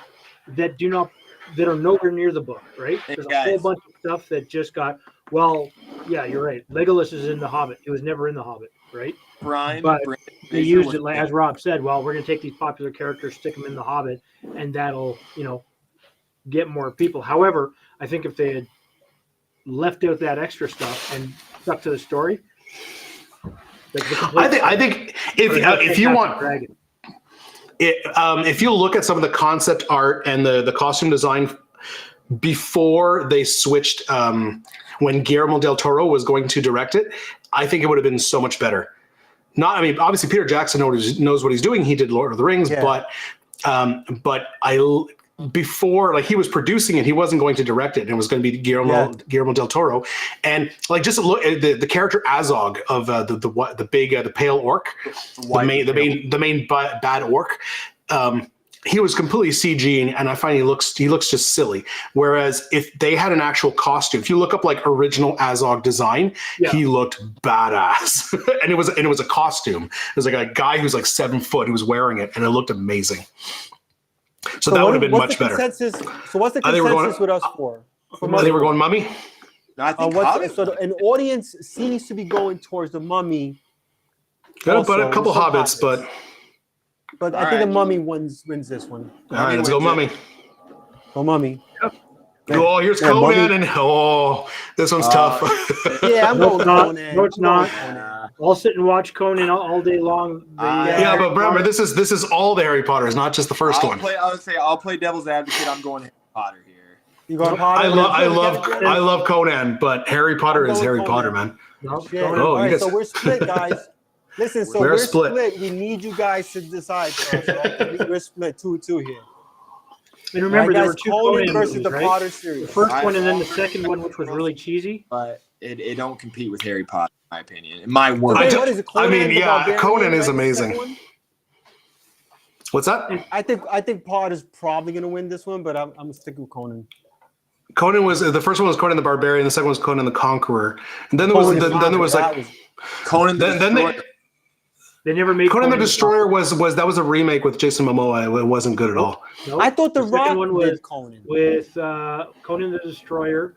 that are nowhere near the book, right?
Hey,
There's a
guys.
whole bunch of stuff that just got, yeah, you're right. Legolas is in The Hobbit. It was never in The Hobbit, right?
Brian,
But
Brandon
They
Fraser
used
was-
it, like, as Rob said, we're going to take these popular characters, stick them in The Hobbit, and that'll, get more people. However, I think if they had left out that extra stuff and stuck to the story,
I think if you want.
Dragon.
If you look at some of the concept art and the costume design before they switched, when Guillermo del Toro was going to direct it, I think it would have been so much better. Obviously Peter Jackson knows what he's doing. He did Lord of the Rings, but before, like, he was producing it, he wasn't going to direct it, and it was going to be Guillermo del Toro. And just look at the character Azog of the pale orc, the main bad orc. he was completely CG, and I find he looks just silly. Whereas if they had an actual costume, if you look up like original Azog design, he looked badass, and it was a costume. It was like a guy who's like 7 foot who was wearing it, and it looked amazing. So that would have been much better.
So what's the consensus with us for?
I think we're going Mummy.
No, I think
so an audience seems to be going towards the Mummy.
Yeah, but a couple hobbits,
but I think the Mummy wins this one.
All right, let's go Mummy.
Go Mummy.
Yep. Oh, here's Conan, and this one's tough.
Yeah, I'm going Conan.
No, it's not. I'll sit and watch Conan all day long.
Yeah, but remember, this is all the Harry Potters, not just the first one.
I'll play devil's advocate. I'm going Harry Potter here.
You going Potter?
I love Conan, but Harry Potter is Harry Potter, man.
All right, so we're split, guys. Listen, so we're split. We need you guys to decide first. Right? We're split 2-2 here.
And remember, there were two
Conan versus
movies,
the
right?
Potter series.
The first one and then the second one, which was really cheesy.
But it don't compete with Harry Potter, in my opinion. In my word.
What is it?
Conan is amazing. What's that?
I think Potter's probably going to win this one, but I'm going to stick with Conan.
Conan was the first one was Conan the Barbarian, the second one was Conan the Conqueror, and then there was
Conan.
They
never made
Conan the Destroyer was a remake with Jason Momoa. It wasn't good at all.
Nope.
I thought the Rock
one was
did Conan
with Conan the Destroyer.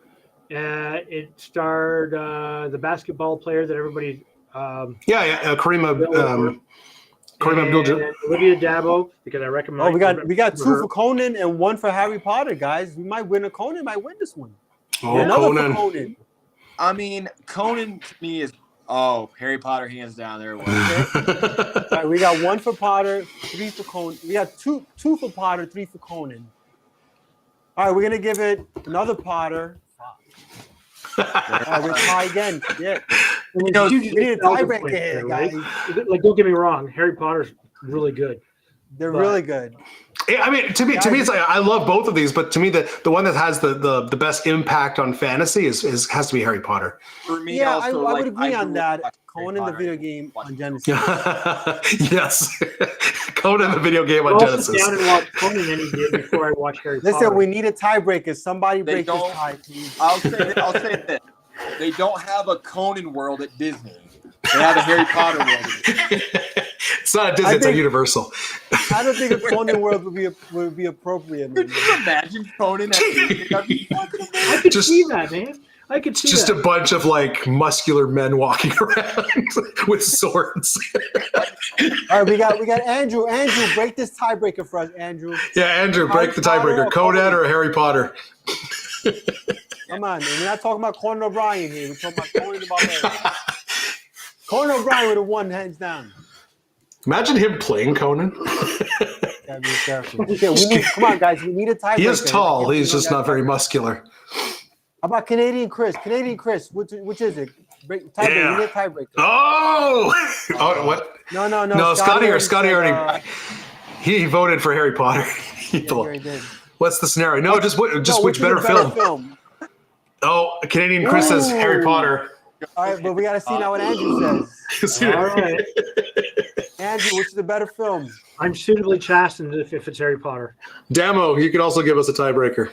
It starred the basketball player that everybody.
Kareem Abdul-Jabbar.
Olivia Dabo, because I recommend.
Oh, we got 2 for Conan and 1 for Harry Potter, guys. We might win Conan might win this one.
Conan.
Conan.
I mean, Conan to me is Harry Potter hands down there.
All right, we got 1 for Potter, 3 for Conan. We got two for Potter, 3 for Conan. All right, we're gonna give it another Potter. All right, we'll try again. Yeah. We need a tiebreaker here, guys.
Like, don't get me wrong, Harry Potter's really good.
They're really good.
I mean, to me, it's like I love both of these, but to me, the one that has the best impact on fantasy has to be Harry Potter.
For me,
yeah, I would agree on that. Conan the video game on Genesis.
Yes, Conan the video game on Genesis.
I'll sit down and watch Conan any day before I watch Harry Potter.
Listen, we need a tiebreaker. Somebody break this tie, please.
I'll say this. They don't have a Conan world at Disney. They have a Harry Potter world.
It's not a Disney, it's a Universal.
I don't think a Conan world would be appropriate.
Could you imagine Conan at Disney?
I could see that, man. I could see
just
that.
a bunch of like muscular men walking around with swords.
All right, we got Andrew. Andrew, break this tiebreaker for us, Andrew.
Yeah, Andrew, break the tiebreaker. Conan or Harry Potter?
Come on, man. We're not talking about Conan O'Brien here. We're talking about Conan the Barbarian. Conan O'Brien would have won hands down.
Imagine him playing Conan.
Gotta be careful. Come on, guys. We need a tiebreaker.
He is tall. He's just not very muscular.
How about Canadian Chris? Canadian Chris, which is it? Tiebreaker.
Yeah.
We need a tiebreaker.
Oh, what?
No.
Scotty already. He voted for Harry Potter.
He did.
What's the scenario? No, just which better film? Oh, Canadian Chris says Harry Potter.
All right, but we got to see now what Andrew says.
All right.
Andrew, which is the better film?
I'm suitably chastened if it's Harry Potter.
Damo, you could also give us a tiebreaker.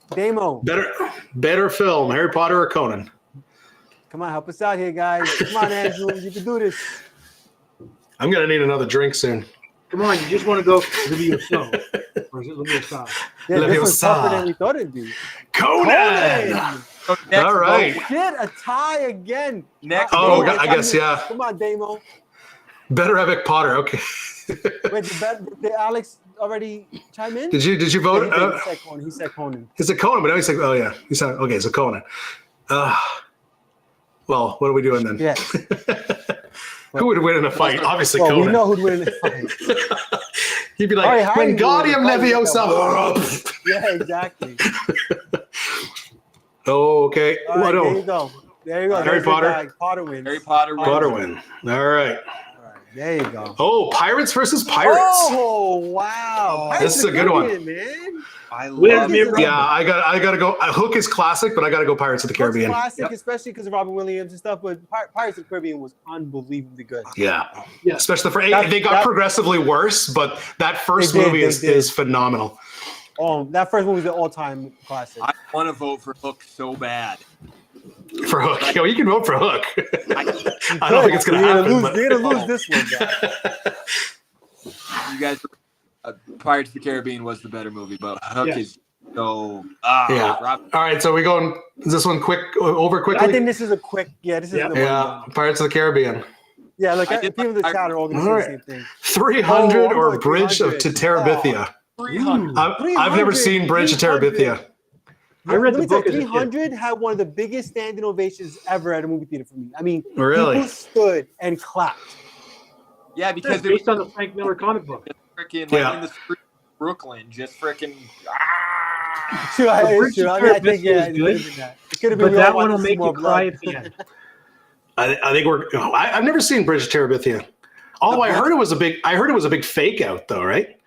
Damo.
Better film, Harry Potter or Conan?
Come on, help us out here, guys. Come on, Andrew. You can do this.
I'm going to need another drink soon.
Come on, you just want to go Leviosa. Or is it Leviosa?
Yeah, this was tougher than we thought it'd be.
Conan! All right.
Get a tie again.
Next.
I guess, yeah.
Come on, Damo.
Better epic Potter. Okay.
Wait, did Alex already chime in?
Did you vote?
Yeah, he said Conan.
He said Conan, but now he said, oh yeah. He said, okay, so Conan. Well, what are we doing then?
Yeah.
Who would win in a fight? Obviously, Conan.
We know who'd win in a fight.
He'd be like, Wingardium Leviosa.
Yeah, exactly.
Oh, okay.
All right, there you go.
Harry Potter.
Potter wins.
Harry Potter
win. All right.
There you go.
Oh, Pirates versus Pirates.
Oh, wow.
This is a good one.
Man.
I
With
love
me,
it.
Rob.
Yeah, I gotta go. Hook is classic, but I gotta go Pirates of the Caribbean.
Classic, especially because of Robin Williams and stuff. But Pirates of the Caribbean was unbelievably good.
Yeah,
Yeah.
especially for
That-
they got
that-
progressively worse, but that first
They did,
movie
they
is
did.
phenomenal.
Oh, that first one was an all-time classic.
I want to vote for Hook so bad.
For Hook, yo, you can vote for Hook. I don't think it's gonna
You're
happen.
lose,
but-
you're gonna lose this one, guys.
You guys, Pirates of the Caribbean was the better movie, but Hook
Yeah.
is so.
Yeah.
Rob,
All right, so we going? Is this one over
I
quickly?
think this is a quick. Yeah, this is
Yeah.
the
Yeah,
one.
Pirates of the Caribbean.
Yeah, like
I did
people in the
like-
chat are all gonna say
Alright.
the same thing.
300
I'm
or
going
Bridge of
300.
to Terabithia.
300.
I've never seen Bridge to
300.
Terabithia.
I read
Let
the
me tell
book
you,
as a kid.
300 had one of the biggest standing ovations ever at a movie theater for me. I mean,
Really?
people stood and clapped.
Yeah,
It's
because it was
based on the Frank Miller comic book.
freaking
Yeah.
like in the street of Brooklyn, just freaking.
Sure,
The
it's
Bridge
true.
to
I mean, I think
Terabithia
yeah,
is
it
good,
could have been that. It could have been.
But
we all
that one
wanted
will
to see
make
more
you cry
blood.
at the end.
I think we're. I've never seen Bridge to Terabithia. Although I heard it was a big fake out though, right?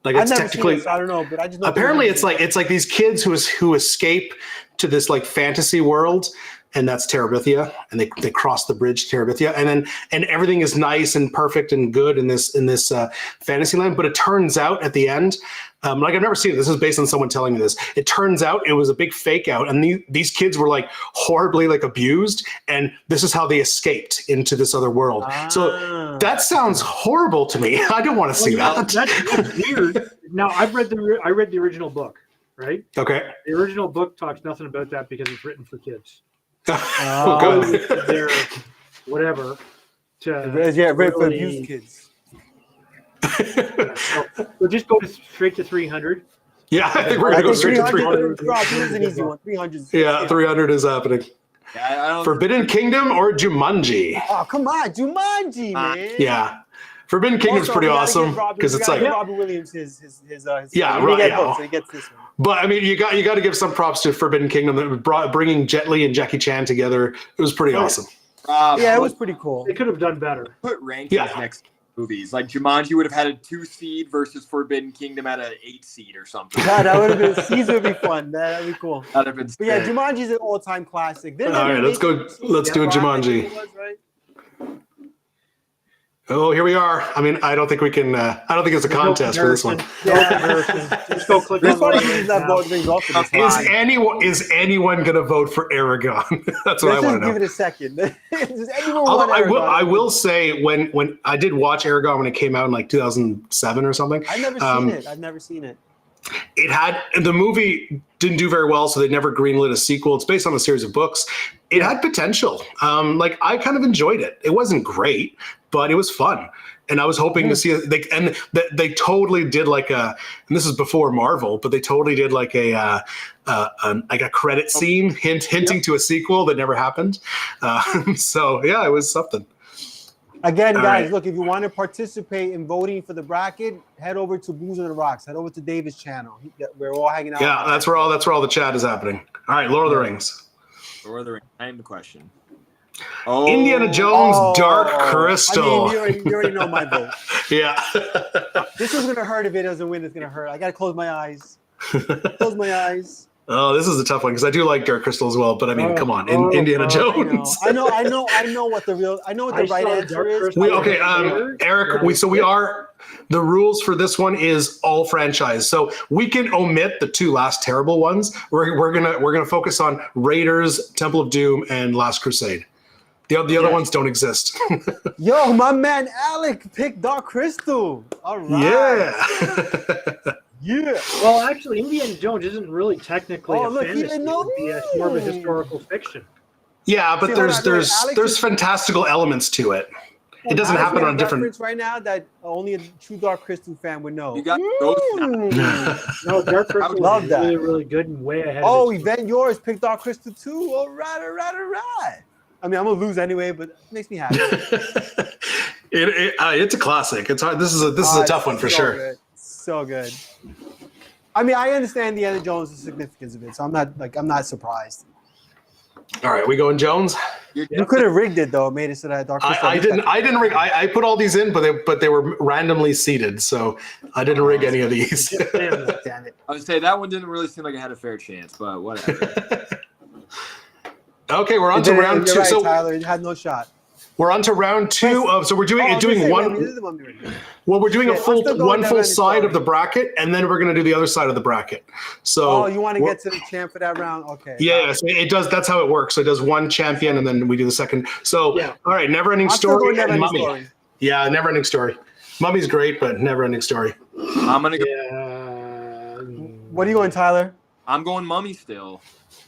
Like
I've
it's
never
technically.
seen it, so I don't know, but I just know
Apparently,
300.
it's like these kids who escape to this like fantasy world, and that's Terabithia, and they cross the bridge to Terabithia, and everything is nice and perfect and good in this fantasy land. But it turns out at the end, like I've never seen it. This is based on someone telling me this. It turns out it was a big fake out, and these kids were like horribly like abused, and this is how they escaped into this other world. So that sounds horrible to me. I don't want to see that.
That's weird. Now I read the original book, right?
Okay.
The original book talks nothing about that because it's written for kids.
Oh, good.
They're whatever.
Yeah, right for
really-
abused kids.
So we'll just go straight to 300.
Yeah, I think we're
I
gonna go
think
straight to
300
300.
Rob, this is an easy one. 300.
Yeah, 300 is happening.
Yeah, I don't.
Forbidden Kingdom or Jumanji?
Oh, come on, Jumanji, man.
Yeah, Forbidden Kingdom's
Also,
pretty
we gotta
awesome
give Robin-
because
we
it's
gotta
like,
give Robin Williams his
Yeah,
he
right,
gets
yeah.
both, so he gets this one.
but I mean, you got to give some props to Forbidden Kingdom that bringing Jet Li and Jackie Chan together. It was pretty awesome.
Yeah, it was pretty cool.
They could have done better.
Put rankings
Yeah.
next to movies. Like Jumanji would have had a 2 seed versus Forbidden Kingdom at an 8 seed or something.
Yeah, that would have been Caesar would be fun. That'd be cool.
That'd have been
But yeah,
sick.
Jumanji's an all-time classic.
All right, let's go. Let's do a Jumanji. Oh, here we are. I mean, I don't think we can. I don't think it's a contest for this one.
Just go click
This
on
one
one
is
right
not
now.
voting things off for this.
Is anyone going to vote for Aragon? That's what I
Let's
want
just
to know.
give it a second. Does anyone
Although
want
I will
Aragon?
say when I did watch Aragon when it came out in like 2007 or something,
I've never seen it. I've never seen it.
the movie didn't do very well, so they never greenlit a sequel. It's based on a series of books. It had potential. Like I kind of enjoyed it. It wasn't great, but it was fun. And I was hoping to see it. They totally did like a, and this is before Marvel, but they totally did like a credit scene hinting to a sequel that never happened. So yeah, it was something.
Again,
All
guys,
right.
look, if you want to participate in voting for the bracket, head over to Booze on the Rocks. Head over to David's channel. We're all hanging out.
Yeah, that's where all the chat is happening. All right, Lord of the Rings.
Lord of the Rings. I am the question. Oh,
Indiana Jones, Dark Crystal.
I mean, you already know my vote.
Yeah.
This is gonna hurt if it doesn't win. It's gonna hurt. I gotta close my eyes. Close my eyes.
Oh, this is a tough one because I do like Dark Crystal as well. But I mean, come on, Indiana Jones.
I know what the real. I know what the right
saw
answer
Dark
is.
Crystal.
Eric. We are. The rules for this one is all franchise, so we can omit the 2 last terrible ones. We're gonna focus on Raiders, Temple of Doom, and Last Crusade. The other ones don't exist.
Yo, my man Alec picked Dark Crystal. All right.
Yeah.
Yeah.
Well, actually, Indiana Jones isn't really technically
Oh,
a
look, he
fantasy.
didn't
It
know.
would be more of a historical fiction.
Yeah, but
See,
there's
hold on,
there's
Alex
there's
is-
fantastical elements to it. It doesn't
Alex
happen
made
on
a
different.
reference right now that only a true Dark Crystal fan would know.
You got those.
No, Dark Crystal
Love
is
that.
really, really good and way ahead
Oh,
of its
Event Yours picked Dark Crystal too. All right. I mean, I'm gonna lose anyway, but it makes me happy.
It's a classic. It's hard. This is a tough one for
so
sure.
Good. So good. I mean, I understand Indiana Jones' significance of it, so I'm not surprised.
All right, we going Jones?
You could have rigged it though, made it so that Dark Crystal.
I didn't rig. I put all these in, but they were randomly seated, so I didn't rig any of these.
Damn it.
I would say that one didn't really seem like it had a fair chance, but whatever.
Okay, we're on to round two.
Right,
So
Tyler, you had no shot.
we're on to round two of. So we're doing one. Well, we're doing one full side of the bracket, and then we're going to do the other side of the bracket. So
you want to get to the champ for that round? Okay.
Yeah, so it does. That's how it works. So it does one champion, and then we do the second. So all right, never ending story and Mummy. Yeah, never ending story. Mummy's great, but never ending story.
I'm gonna go.
What are you going, Tyler?
I'm going Mummy still.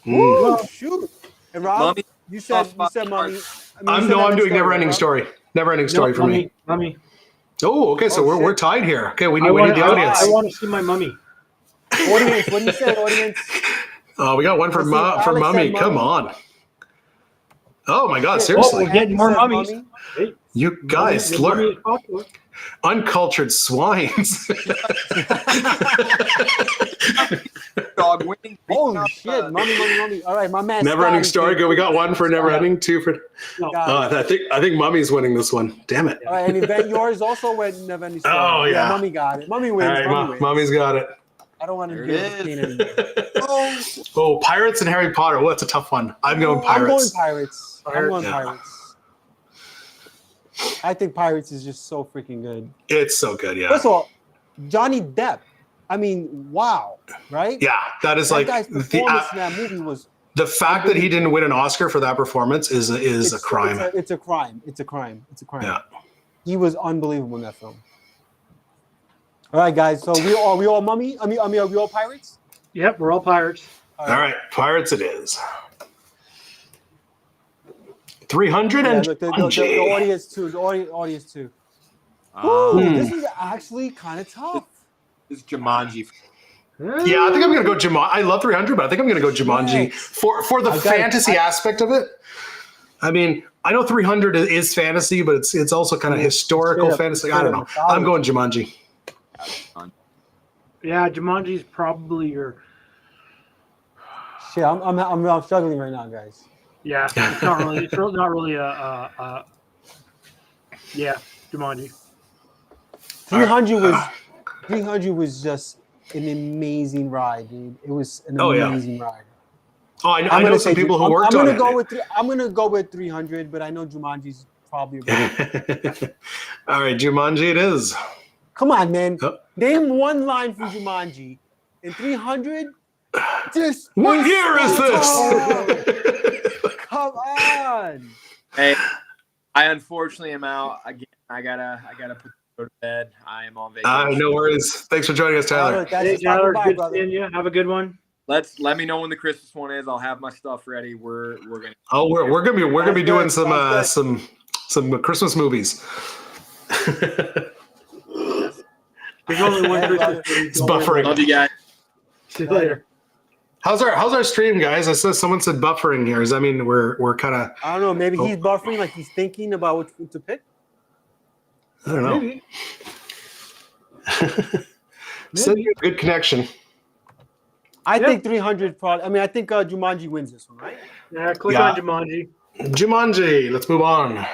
Ooh, shoot. And Rob,
Mummy.
you said Mummy.
I'm doing never ending story. Never ending story for me.
Mummy.
Oh, okay. So we're tied here. Okay, we need the audience.
I want to see my mummy.
Audience, what do you say, audience?
Oh, we got one for Mummy. Come on. Oh my God!
Oh,
Seriously,
we're getting more mummies. Hey,
you guys, look, uncultured swines.
Dog winning.
Holy shit, Mummy. All right, my man.
Never ending story. Good. We got one for never ending. Two for. I think Mummy's winning this one. Damn it.
All right, and Event yours also went never ending story.
Oh yeah.
Mummy got it. Mummy wins.
All right, Mummy's got it.
I don't want to do it anymore.
Oh, Pirates and Harry Potter. Well, that's a tough one. I'm going Pirates.
I'm going Pirates. I think Pirates is just so freaking good.
It's so good, yeah.
First of all, Johnny Depp. I mean, wow, right?
Yeah, that is
that guy's performance in that movie was.
The fact that he didn't win an Oscar for that performance is a crime.
It's a crime.
Yeah.
He was unbelievable in that film. All right, guys. So we all Mummy? I mean, are we all Pirates?
Yep, we're all Pirates.
All right, Pirates it is. 300 and
the audience too. The audience too. This is actually kind of tough.
This is Jumanji.
Yeah, I think I'm gonna go Jumanji. I love 300, but I think I'm gonna go Jumanji for the fantasy aspect of it. I mean, I know 300 is fantasy, but it's also kind of historical fantasy. I don't know. I'm going Jumanji.
Yeah, Jumanji's probably your.
Shit, I'm struggling right now, guys.
Yeah, it's not really. It's not really a. Yeah, Jumanji.
300 was just an amazing ride, dude. It was an amazing ride.
Oh, I know some people who worked on it.
I'm gonna go with 300, but I know Jumanji's probably.
All right, Jumanji it is.
Come on, man. Name one line from Jumanji. In 300,
what year is this?
Come on.
Hey, I unfortunately am out again. I gotta go to bed. I am on vacation.
No worries. Thanks for joining us, Tyler.
Hey, Tyler, good seeing you. Have a good one.
Let me know when the Christmas one is. I'll have my stuff ready. We're gonna.
Oh, we're gonna be doing some Christmas movies.
There's only one Christmas movie.
It's buffering.
Love you guys.
See you later.
How's our stream, guys? I saw someone said buffering here. Does that mean we're kind of?
I don't know. Maybe he's buffering, like he's thinking about what food to pick.
I don't know.
Maybe.
Send you a good connection.
I think 300 probably. I mean, I think Jumanji wins this one, right?
Yeah, click on Jumanji.
Jumanji. Let's move on.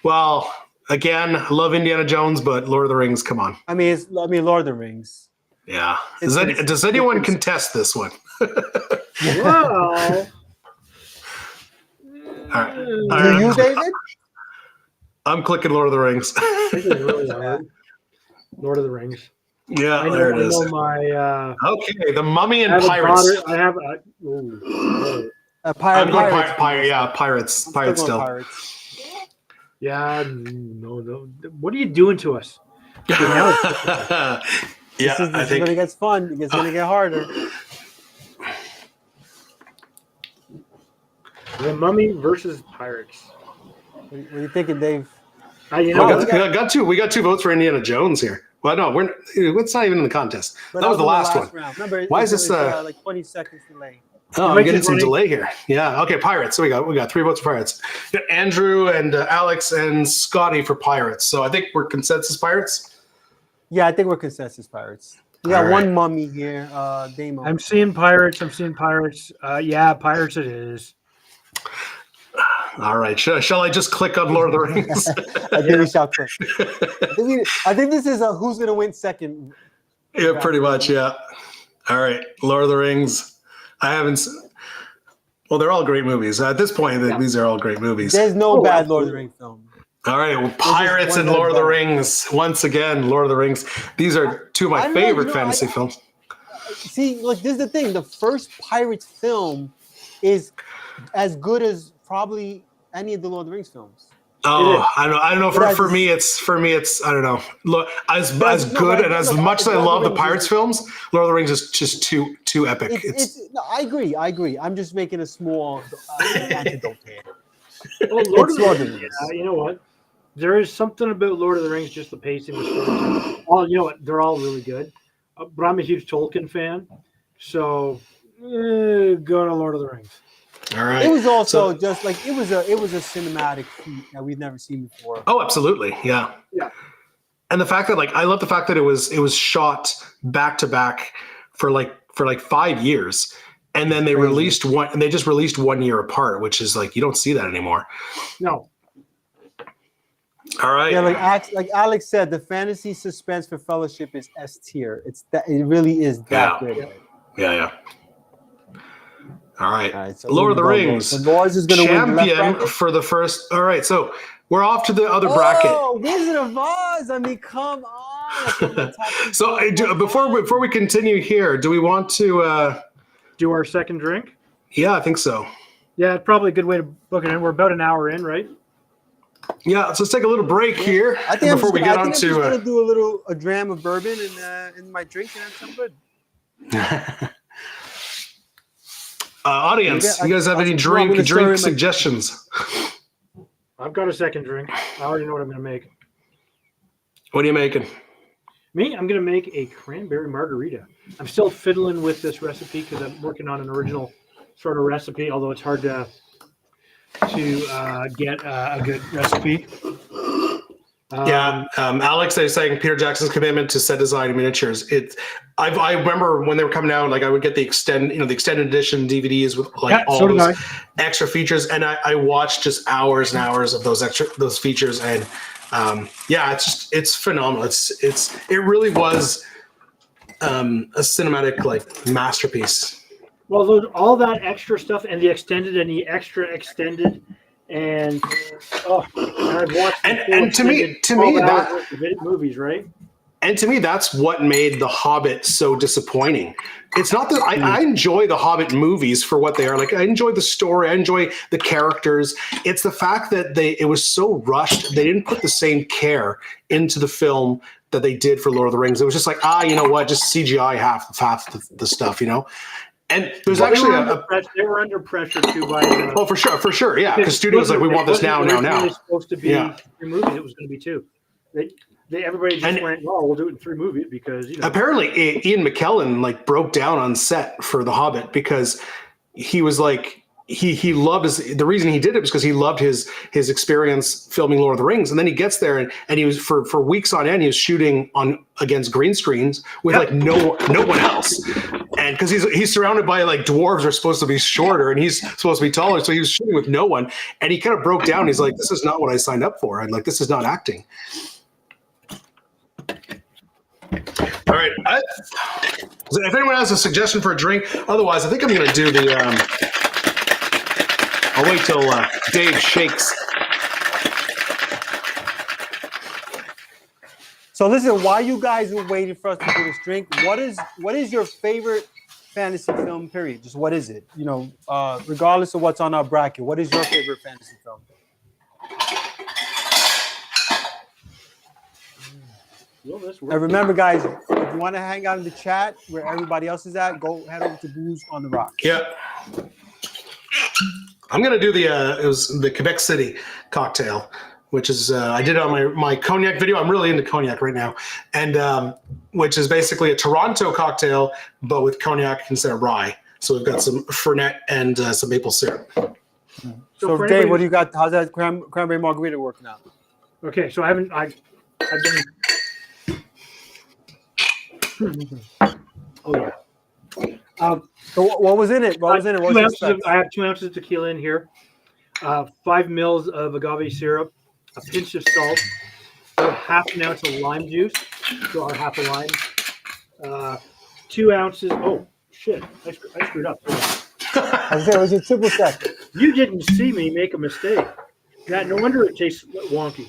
Well, again, I love Indiana Jones, but Lord of the Rings. Come on.
I mean, Lord of the Rings.
Yeah. Does anyone contest this one?
Well.
All right.
Do you, David?
I'm clicking Lord of the Rings.
This is really hard. Lord of the Rings.
Yeah, there it is. Okay, the Mummy and Pirates.
I have
Pirates.
Pirates. Pirates still.
Pirates.
Yeah, no. What are you doing to us?
I think
This is when it gets fun. It's going to get harder.
The Mummy versus Pirates.
What are you thinking, Dave?
We got two votes for Indiana Jones here. Well, no, it's not even in the contest. That was the last one.
Remember,
why is this
like 20 seconds delay?
Oh, I'm getting some delay here. Yeah. Okay, Pirates. So we got 3 votes for Pirates. Andrew and Alex and Scotty for Pirates. So I think we're consensus Pirates.
Yeah, I think we're consensus Pirates. We got one Mummy here, Damo.
I'm seeing Pirates. Yeah, Pirates it is.
All right. Shall I just click on Lord of the Rings?
I think we shall click. I think this is a who's gonna win second.
Yeah, pretty much. Yeah. All right. Lord of the Rings. I haven't. Well, they're all great movies. At this point, these are all great movies.
There's no bad Lord of the Rings film.
All right. Well, Pirates and Lord of the Rings. Once again, Lord of the Rings. These are two of my favorite fantasy films.
See, look, this is the thing. The first Pirates film is as good as probably any of the Lord of the Rings films.
Oh, I don't know. For me, it's I don't know. Look, as good and as much as I love the Pirates films, Lord of the Rings is just too epic.
No, I agree. I'm just making a small antidote here.
Well, Lord of the Rings. You know what? There is something about Lord of the Rings, just the pacing. Oh, you know what? They're all really good. But I'm a huge Tolkien fan, so go to Lord of the Rings.
All right.
It was also just like it was a cinematic feat that we've never seen before.
Oh, absolutely, yeah.
Yeah.
And the fact that I love the fact that it was shot back to back for 5 years, and then they released one, and they just released 1 year apart, which is you don't see that anymore.
No.
All right.
Yeah, like Alex said, the fantasy suspense for Fellowship is S tier. It really is that good.
Yeah. All right.
So
Lord of the Rings.
The Lords is going to win the left bracket
for the first. All right. So we're off to the other bracket.
Oh, Wizard of Oz. I mean, come on.
So before we continue here, do we want to
do our second drink?
Yeah, I think so.
Yeah, probably a good way to book it in. We're about an hour in, right?
Yeah, so let's take a little break here before we get on to.
I'm going to do a dram of bourbon in my drink, and that sounds good.
Audience, you guys have any drink suggestions?
I've got a second drink. I already know what I'm going to make.
What are you making?
Me, I'm going to make a cranberry margarita. I'm still fiddling with this recipe because I'm working on an original sort of recipe, although it's hard to get a good recipe.
Alex is saying Peter Jackson's commitment to set design and miniatures. I remember when they were coming out, I would get the extended edition DVDs with all those extra features, and I watched just hours and hours of those features, and it's phenomenal. It really was a cinematic masterpiece.
Well, all that extra stuff and the extended and the extra extended. And I've watched
and to me that
movies, right?
And to me, that's what made The Hobbit so disappointing. It's not that I enjoy the Hobbit movies for what they are. I enjoy the story, I enjoy the characters. It's the fact that it was so rushed. They didn't put the same care into the film that they did for Lord of the Rings. It was just you know what, just CGI half the stuff, you know. And there's
they were under pressure too by
for sure, yeah. Because studios we want this now.
It's supposed to be 3 movies. It was going to be 2. Everybody just went, well, we'll do it in 3 movies because
apparently Ian McKellen broke down on set for The Hobbit because he was he loved the reason he did it was because he loved his experience filming Lord of the Rings, and then he gets there and he was for weeks on end he was shooting against green screens with no one else, and because he's surrounded by dwarves are supposed to be shorter and he's supposed to be taller, so he was shooting with no one, and he kind of broke down. He's like, this is not what I signed up for. I'm this is not acting. All right. If anyone has a suggestion for a drink, otherwise I think I'm going to do the. I'll wait till Dave shakes.
So listen, while you guys are waiting for us to do this drink, what is your favorite fantasy film? Period. Just what is it? Regardless of what's on our bracket, what is your favorite fantasy film? And remember, guys, if you want to hang out in the chat where everybody else is at, go head over to Booze on the Rocks.
Yeah. I'm gonna do it was the Quebec City cocktail, which is I did it on my cognac video. I'm really into cognac right now, and which is basically a Toronto cocktail but with cognac instead of rye. So we've got some Fernet and some maple syrup.
So Dave, what do you got? How's that cranberry margarita working out?
Okay, so I've been. Oh yeah.
So what was in it? What was in it?
I have 2 ounces of tequila in here. 5 mils of agave syrup, a pinch of salt, about half an ounce of lime juice, so our half a lime, 2 ounces. Oh shit! I screwed up.
I was saying, it was a triple sec.
You didn't see me make a mistake. Yeah, no wonder it tastes wonky.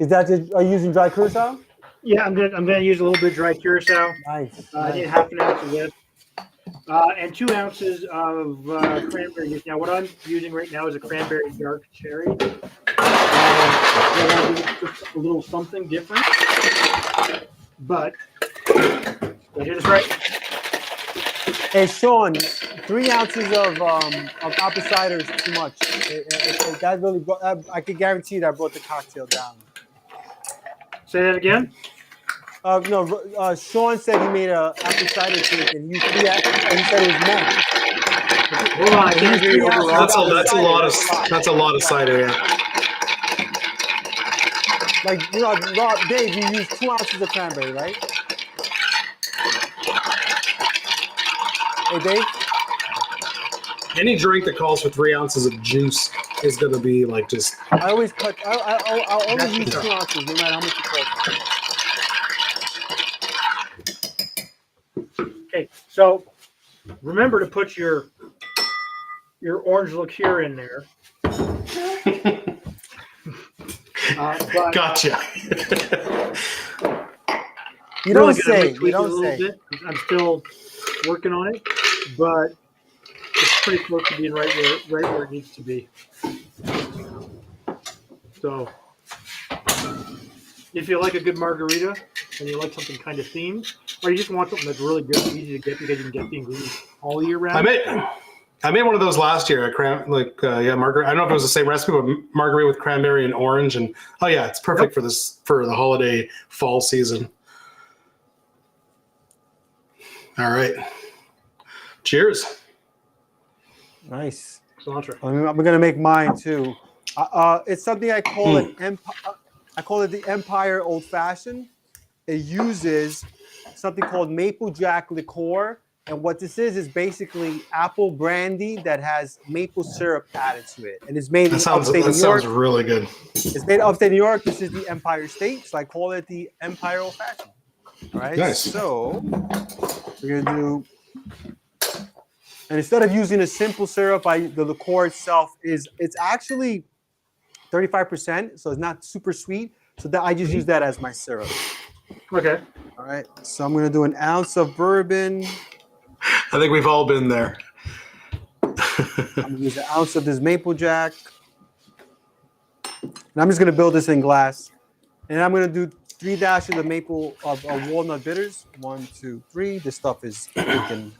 Is that just, are you using dry curacao?
Yeah, I'm gonna use a little bit of dry curacao.
Nice.
I need half an ounce of this, and 2 ounces of cranberry juice. Now, what I'm using right now is a cranberry dark cherry. Just a little something different, but did I do this right?
Hey, Sean, 3 ounces of apple cider is too much. That really I can guarantee that brought the cocktail down.
Say that again.
No, Sean said he made a apple cider drink and he said it was meant.
Hold on, I can't hear you overall.
That's a lot of cider. Yeah.
Like, you know, Rob, Dave, you use 2 ounces of cranberry, right? Hey, Dave?
Any drink that calls for 3 ounces of juice is going to be like just.
I always cut. I'll only use 2 ounces, no matter how much it costs.
Okay, so remember to put your orange liqueur in there. But
Gotcha.
You don't
really
say.
tweak
You
it a
don't
little
say.
bit. I'm still working on it, but it's pretty close to being right where it needs to be. So, if you like a good margarita and you like something kind of themed, or you just want something that's really good, easy to get because you can get the ingredients all year round.
I made one of those last year. Margarita. I don't know if it was the same recipe, but margarita with cranberry and orange, and it's perfect for the holiday fall season. All right, cheers.
Nice.
Cilantro.
I'm gonna make mine too. It's something I call an empire. I call it the Empire Old Fashioned. It uses something called maple jack liqueur. And what this is basically apple brandy that has maple syrup added to it. And it's made in upstate New York.
That sounds really good.
It's made in upstate New York. This is the Empire State. So I call it the Empire Old Fashioned. All right.
Nice.
So we're going to do, and instead of using a simple syrup, the liqueur itself it's actually 35%. So it's not super sweet. So that I just use that as my syrup.
Okay.
All right. So I'm going to do an ounce of bourbon.
I think we've all been there.
I'm going to use an ounce of this maple jack. And I'm just going to build this in glass. And I'm going to do 3 dashes of walnut bitters. 1, 2, 3. This stuff is freaking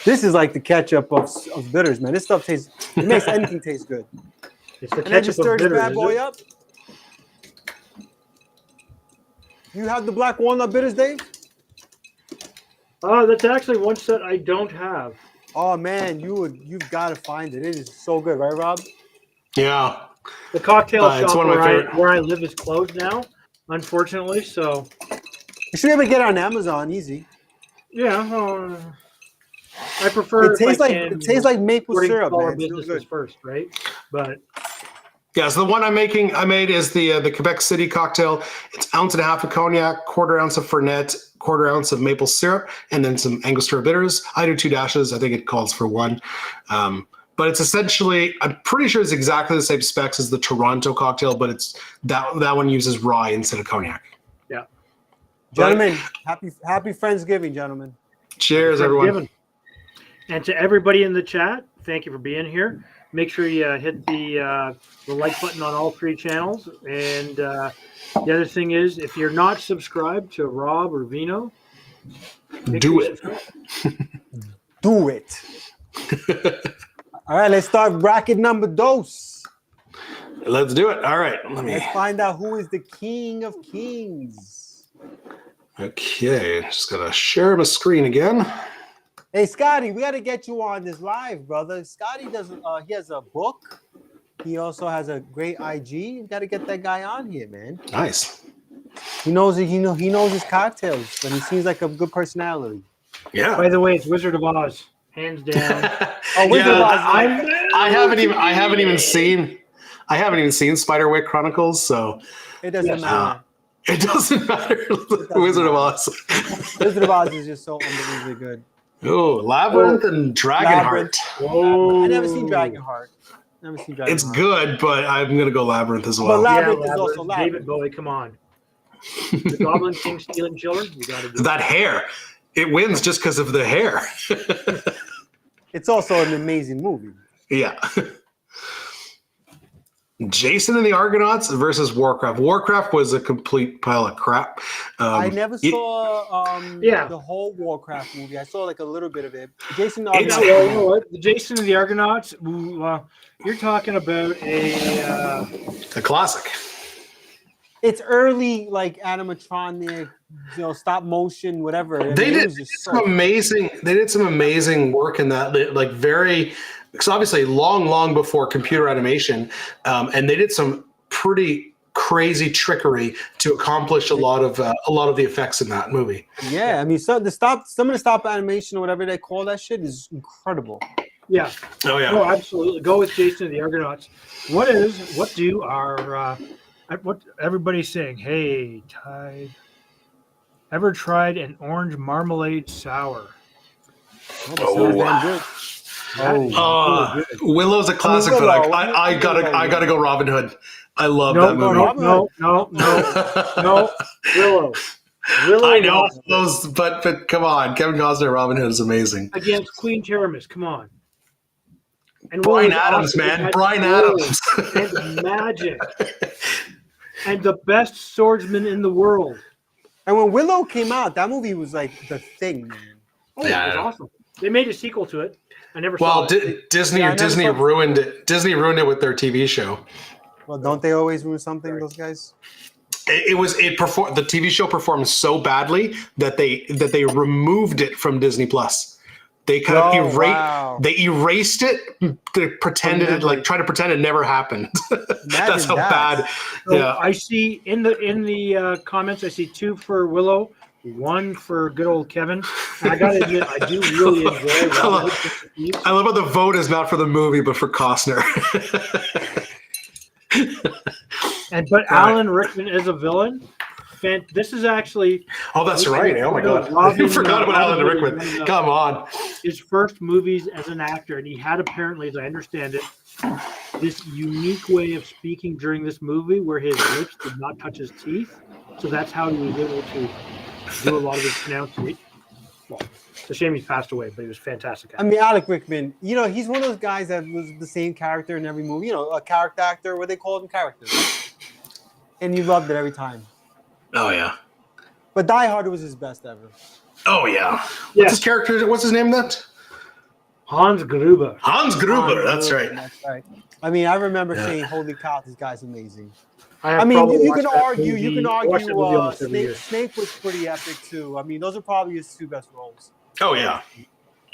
this is like the ketchup of bitters, man. This stuff makes anything taste good.
It's the
And then
ketchup
just
of
stir this
bitters,
bad
is
boy
it?
up. You have the black walnut bitters, Dave?
Oh, that's actually one set I don't have.
Oh man, you've got to find it. It is so good, right, Rob?
Yeah.
The cocktail
It's
shop
one of my favorite.
where I live is closed now, unfortunately. So,
You should be able to get it on Amazon, easy.
yeah, I prefer.
It tastes like maple syrup, man. It's real
businesses
good.
first, right? But
Yeah, so the one I made is the Quebec City cocktail. It's 1.5 ounces of cognac, 1/4 ounce of Fernet, 1/4 ounce of maple syrup, and then some Angostura bitters. I do 2 dashes. I think it calls for 1. But it's essentially, I'm pretty sure it's exactly the same specs as the Toronto cocktail, but it's that one uses rye instead of cognac.
yeah,
Gentlemen, happy Friendsgiving, gentlemen.
Cheers, everyone.
And to everybody in the chat, thank you for being here. Make sure you hit the like button on all 3 channels. And the other thing is, if you're not subscribed to Rob or Vino,
Do it.
Do it. All right, let's start bracket number 2.
Let's do it. All right.
Let's find out who is the king of kings.
Okay, just gotta share my screen again.
Hey, Scotty, we got to get you on this live, brother. Scotty he has a book. He also has a great IG. We got to get that guy on here, man.
Nice.
He knows his cocktails, and he seems like a good personality.
Yeah.
by the way, it's Wizard of Oz, hands down.
Oh, Wizard of Oz.
I haven't even seen Spiderwick Chronicles, so
It doesn't matter.
it doesn't matter. Wizard of Oz.
Wizard of Oz is just so unbelievably good.
Oh, Labyrinth and Dragonheart.
Whoa.
I never seen Dragonheart. Never seen Dragonheart.
It's good, but I'm gonna go Labyrinth as
But
well.
Labyrinth is also Labyrinth.
David Bowie, come on. The Goblin King stealing children? You got to do
That hair, it wins just because of the hair.
It's also an amazing movie.
Yeah. Jason and the Argonauts versus Warcraft. Warcraft was a complete pile of crap.
I never saw
Yeah.
the whole Warcraft movie. I saw like a little bit of it. Jason the
It's-
Argonauts.
You know what? The Jason and the Argonauts, you're talking about a
a classic.
It's early, like animatronic, stop motion, whatever. I
They
mean, it
did
was just
some amazing. They did some amazing work in that, like very, because obviously long before computer animation, and they did some pretty crazy trickery to accomplish a lot of the effects in that movie.
Yeah, I mean, some of the stop animation or whatever they call that shit is incredible.
yeah.
Oh yeah.
No, absolutely. Go with Jason and the Argonauts. What do our what everybody's saying? Hey, Tide. Ever tried an orange marmalade sour?
Sounds damn good.
Willow's a classic,
Willow,
but I gotta go Robin Hood. I love that movie.
No. Willow.
I know those, but come on, Kevin Costner, Robin Hood is amazing.
Against Queen Taramis, come on. And
Bryan
Willow's
Adams,
awesome. It
man,
had
Bryan
gold
Adams.
and magic, and the best swordsman in the world.
And when Willow came out, that movie was like the thing, man.
Oh,
Yeah,
it was
I know.
awesome. They made a sequel to it. I never
Well,
saw it.
Disney
Yeah, I never
Disney
saw-
ruined it. Disney ruined it with their TV show.
Well, don't they always ruin something, those guys?
The TV show performed so badly that they removed it from Disney Plus. They kind of
wow.
They erased it. They pretended it, like try to pretend it never happened. That's how bad.
So
Yeah.
I see in the comments, I see 2 for Willow, 1 for good old Kevin. And I gotta admit, I do really enjoy Robin Hood.
I love how the vote is not for the movie but for Costner.
But Alan Rickman is a villain. This is actually
Oh, that's right. Oh my God,
Robin-
you forgot about Alan
Robin
Rickman.
Hood.
Come on.
his first movies as an actor, and he had apparently, as I understand it, this unique way of speaking during this movie where his lips did not touch his teeth. So that's how he was able to do a lot of his pronunciation. Well, it's a shame he passed away, but he was fantastic.
I mean, Alec Rickman, he's one of those guys that was the same character in every movie. A character actor, what they call them, characters. And you loved it every time.
Oh yeah.
But Die Hard was his best ever.
Oh yeah.
Yeah.
What's his character? What's his name? In that
Hans Gruber.
Hans Gruber. That's right.
That's right. I mean, I remember saying, "Holy cow, this guy's amazing."
have
I mean,
probably
you
watched
can
that
argue.
movie-
You can
watched that movie almost every year.
Snape was pretty epic too. I mean, those are probably his 2 best roles.
Oh yeah.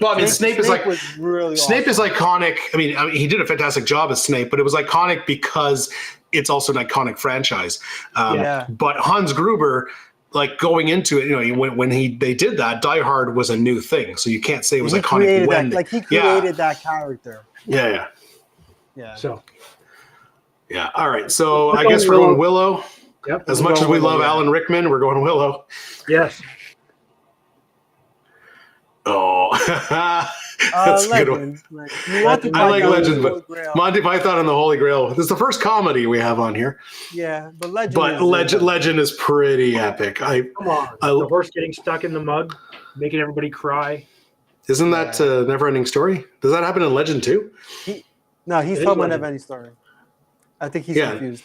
Well, I mean, Snape is like
was really
Snape is
awesome.
iconic. I mean, he did a fantastic job as Snape, but it was iconic because it's also an iconic franchise.
Yeah.
But Hans Gruber, like going into it, when they did that, Die Hard was a new thing, so you can't say it was
He
iconic
created
when.
that, he created that character.
Yeah.
Yeah.
So,
Yeah. All right. So
We're
I guess we're
going
going Willow.
yep.
As
we're
much as
going
we
Willow,
love
yeah.
Alan Rickman, we're going Willow.
Yes.
Oh, that's a good one.
Legend. You want to
I like
talk about
Legend,
Holy
but
Grail.
Monty Python and the Holy Grail. This is the first comedy we have on here,
Yeah, but Legend.
but
is
Legend is pretty epic.
Come on. The horse getting stuck in the mug, making everybody cry.
Isn't that a never-ending story? Does that happen in Legend too?
No, he's
It is
talking about
Legend.
Never Ending Story. I think he's
Yeah.
confused.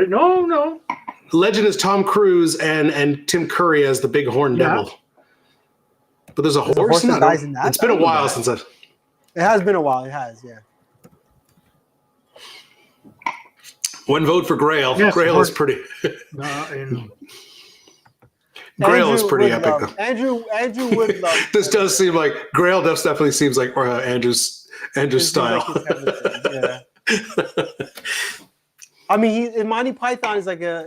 No.
Legend is Tom Cruise and Tim Curry as the big horn
Yeah.
devil. But there's a
There's a
horse
horse
in
that
that.
dies in that?
It's been a while since I.
It has been a while. It has, yeah.
One vote for Grail.
Yes,
Grail
horse.
is pretty.
And
Grail is
Andrew
pretty
would
epic.
love-
Though.
Andrew would love.
This does seem like Grail. Definitely seems like Andrew's
It's
style.
like his kind of thing, yeah. I mean, Monty Python is like a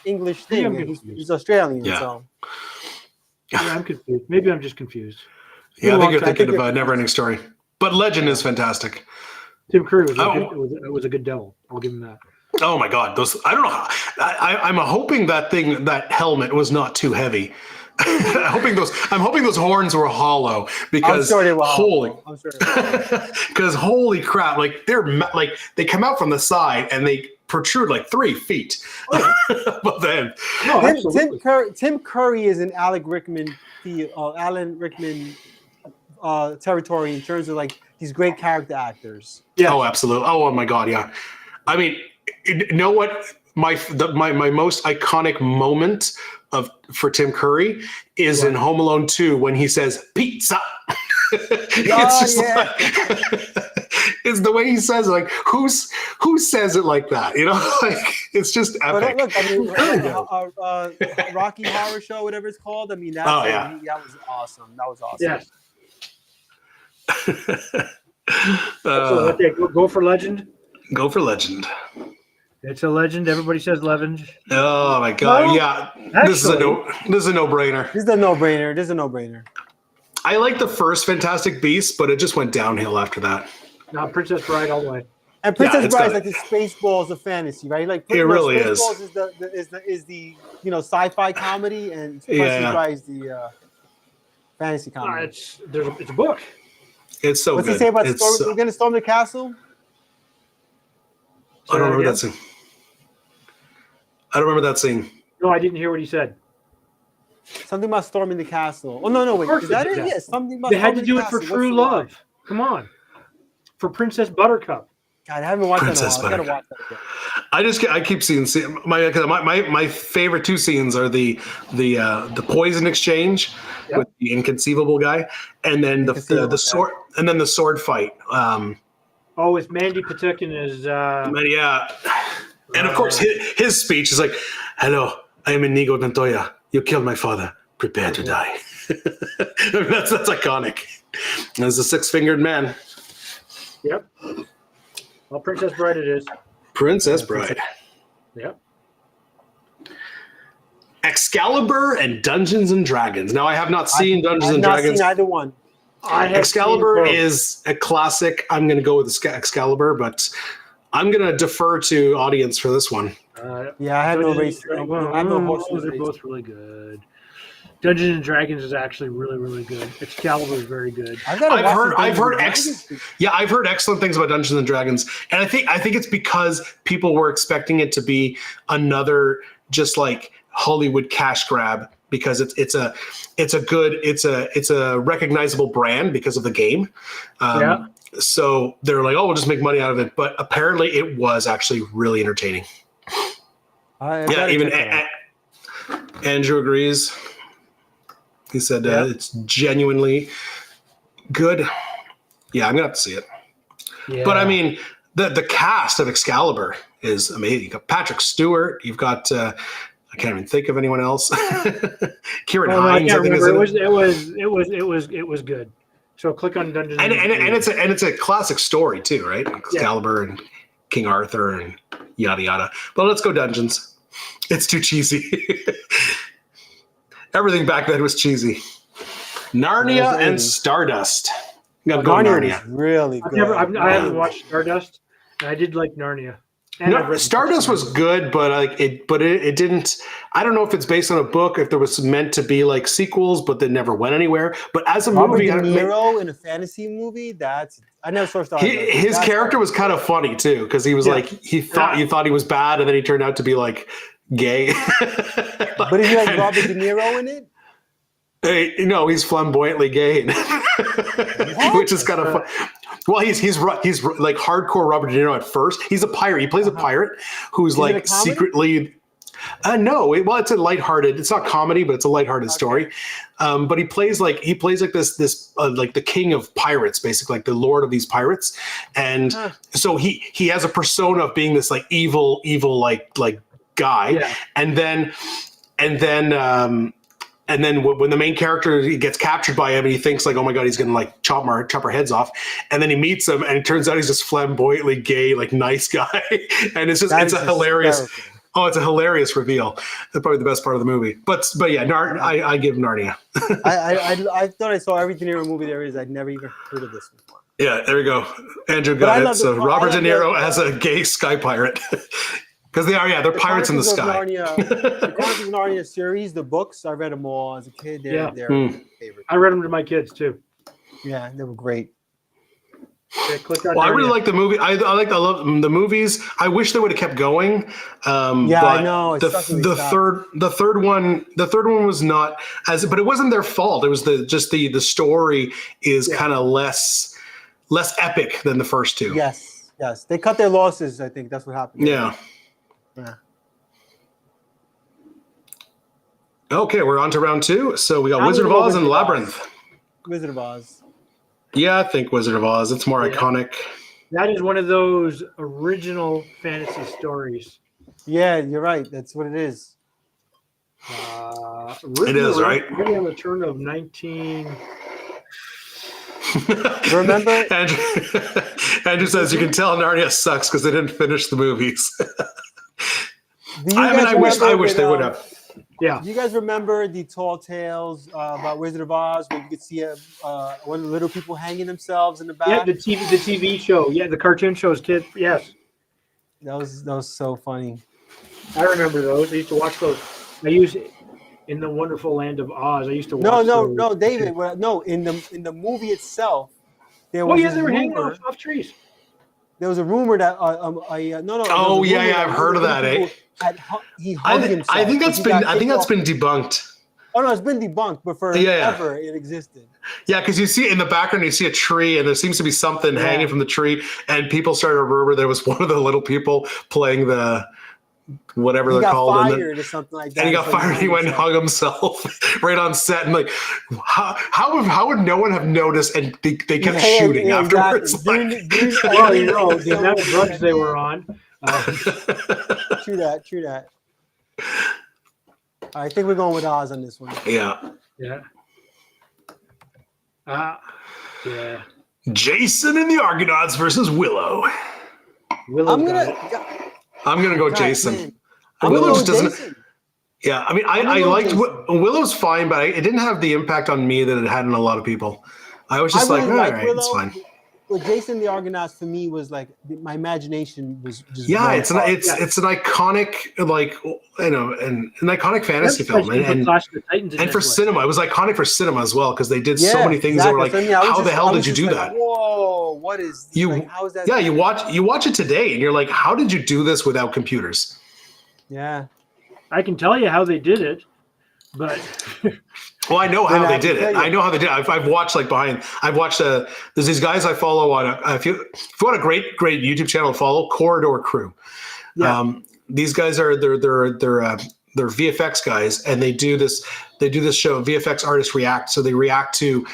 English thing.
Yeah,
and
I'm
he's
confused.
Australian,
Yeah.
so
yeah, I'm confused. Maybe I'm just confused.
Yeah, I think you're
I think
thinking of
you're-
a never-ending story. But Legend is fantastic.
Tim Curry was
Oh.
it was a good devil. I'll give him that.
Oh my God, those I don't know. I'm hoping that helmet was not too heavy. I'm hoping those horns were hollow because
I'm sure they were
holy,
hollow. I'm sure they were.
because holy crap, like they come out from the side and they protrude like 3 feet above the end.
No, absolutely.
Tim Curry is an Alan Rickman territory in terms of like these great character actors.
Yeah.
Oh, absolutely. Oh my God, yeah. I mean, you know what? My most iconic moment for Tim Curry is in Home Alone 2 when he says pizza. It's just like it's the way he says it. Like who says it like that? You know, like it's just epic.
But look, I mean, Rocky Horror Show, whatever it's called. I mean, that was awesome. That was awesome.
Yes. So what go for legend?
Go for legend.
It's a legend. Everybody says legend.
Oh my God!
No,
yeah, this is a no-brainer.
This is a no-brainer.
I like the first Fantastic Beasts, but it just went downhill after that.
Now Princess Bride all the way.
And Princess Bride is like the Spaceballs of fantasy, right? Like
it really
Spaceballs is the sci-fi comedy, and Princess Bride is the fantasy comedy.
It's a book.
It's so
What's
good.
he say about we're going to storm the castle?
I don't remember that scene. I don't remember that scene.
No, I didn't hear what he said.
Something about storming the castle. Oh no, wait. Is that it? Yeah, something about.
They had to do it for true love. Come on, for Princess Buttercup.
God, I haven't watched
Princess
that in a while. I gotta watch that again.
I keep seeing my favorite 2 scenes are the poison exchange with the inconceivable guy, and then the sword, and then the sword fight.
With Mandy Patinkin as
and of course his speech is like, "Hello, I am Inigo Montoya. You killed my father. Prepare to die." that's iconic. As a 6-fingered man.
Yep. Well, Princess Bride it is.
Princess Bride.
Yep.
Excalibur and Dungeons and Dragons. Now I have not seen Dungeons and Dragons.
I've not seen either one.
Excalibur is a classic. I'm going to go with Excalibur, but I'm going to defer to audience for this one.
I have no race. I have no horse.
They're both really good. Dungeons and Dragons is actually really, really good. Excalibur is very good.
I've heard excellent things about Dungeons and Dragons, and I think it's because people were expecting it to be another just like Hollywood cash grab, because it's a recognizable brand because of the game. So they're like, oh, we'll just make money out of it. But apparently it was actually really entertaining. Even Andrew agrees. He said it's genuinely good. Yeah, I'm going to have to see it. Yeah. But I mean, the cast of Excalibur is amazing. You've got Patrick Stewart. You've got... I can't even think of anyone else. Kieran Hines, I think, is in it.
It was good. So click on Dungeons
and it's a classic story too, right? Excalibur and King Arthur and yada yada. But let's go Dungeons. It's too cheesy. Everything back then was cheesy. Narnia and Stardust.
Narnia is really good.
I haven't watched Stardust, and I did like Narnia.
Stardust was good, but it didn't. I don't know if it's based on a book, if there was meant to be like sequels, but they never went anywhere. But as a movie,
Robert De Niro in a fantasy movie, I never saw Stardust.
His character was kind of funny too, because he was like you thought he was bad, and then he turned out to be like gay.
But is he like Robert De Niro in it?
No, he's flamboyantly gay, which is kind of fun. Well, he's like hardcore Robert De Niro at first. He's a pirate. He plays a pirate who's like secretly. No, it's a lighthearted. It's not comedy, but it's a lighthearted story. But he plays like this like the king of pirates, basically like the lord of these pirates, and so he has a persona of being this like evil like guy, and then when the main character gets captured by him and he thinks like, oh my God, he's going to like chop our heads off. And then he meets him and it turns out he's this flamboyantly gay, like nice guy. And it's a hilarious reveal. That's probably the best part of the movie. But yeah, I give Narnia.
I thought I saw every De Niro movie there is. I'd never even heard of this before.
Yeah, there we go. Andrew
But I
got it.
love
So
the- I
Robert De
love
Niro
the-
as a gay sky pirate. Because they are, yeah, they're
The
pirates in the
Chronicles of
sky.
Narnia, the Chronicles of Narnia series, the books, I read them all as a kid. They're
Hmm.
my favorite.
I read them to my kids too.
Yeah, they were great.
Okay, click on
Well, I really
Narnia.
like the movie. I love the movies. I wish they would have kept going.
Yeah,
but
I know. It
The,
sucks when they
the
stopped.
third one was not as, but it wasn't their fault. It was the story is kind of less epic than the first two.
Yes, yes. They cut their losses. I think that's what happened.
Yeah.
Yeah.
Okay, we're on to round 2. So we got
I'm
Wizard of
gonna go
Oz and
Wizard of Oz.
Labyrinth.
Wizard of Oz.
Yeah, I think Wizard of Oz. It's more
Yeah.
iconic.
That is one of those original fantasy stories.
Yeah, you're right. That's what it is.
It is, right?
Really on the turn of 19.
Remember?
Andrew says you can tell Narnia sucks because they didn't finish the movies.
Do you
I mean,
guys
I wish
remember
they
when,
would have.
Yeah.
Do you guys remember the tall tales about Wizard of Oz, where you could see one of the little people hanging themselves in the back?
Yeah, the TV show. Yeah, the cartoon shows, kid. Yes.
That was so funny.
I remember those. I used to watch those. I used in the wonderful land of Oz. I used to watch
No, David. No, in the movie itself, there
Oh
was
yeah,
this
they were hanging
rumor.
off trees.
There was a rumor that
Oh yeah, I've heard of that.
He hung himself.
I think that's been debunked.
Oh no, it's been debunked, but forever it existed.
Yeah, because you see in the background, you see a tree, and there seems to be something hanging from the tree, and people started to rumor there was one of the little people playing the whatever
He
they're
got
called,
fired or something like that.
and he got fired. He went and hung himself right on set, and like, how would no one have noticed? And they kept shooting afterwards.
Exactly.
Like,
Well, you know, the amount of drugs they were on.
True that. I think we're going with Oz on this one.
yeah.
Yeah. Yeah.
Jason and the Argonauts versus Willow.
Willow
I'm
got
gonna.
it.
I'm gonna go
God,
Jason.
man.
Willow just
Jason.
doesn't. Yeah, I mean,
I'm
I
gonna go
liked
Jason.
Willow's fine, but it didn't have the impact on me that it had on a lot of people. I was just like,
really
all
like
right, it's fine.
But Jason the Argonauts for me was like my imagination was just
Yeah,
blown
it's an
apart.
iconic, like, you know, an iconic fantasy film, and for cinema, it was iconic for cinema as well because they did so many things that were like,
So, I mean, I was
how
just-
the hell
I was
did you
just
do
like,
that?
Whoa, what is like, how is that?
Yeah, you watch it today, and you're like, how did you do this without computers?
Yeah.
I can tell you how they did it, but
Well, I know how
Then I
they
have
did
to
it.
tell you.
I know how they did it. I've watched like behind. I've watched. There's these guys I follow on. If you want a great YouTube channel to follow, Corridor Crew.
Yeah.
These guys are they're VFX guys, and they do this show. VFX artists react. So they react to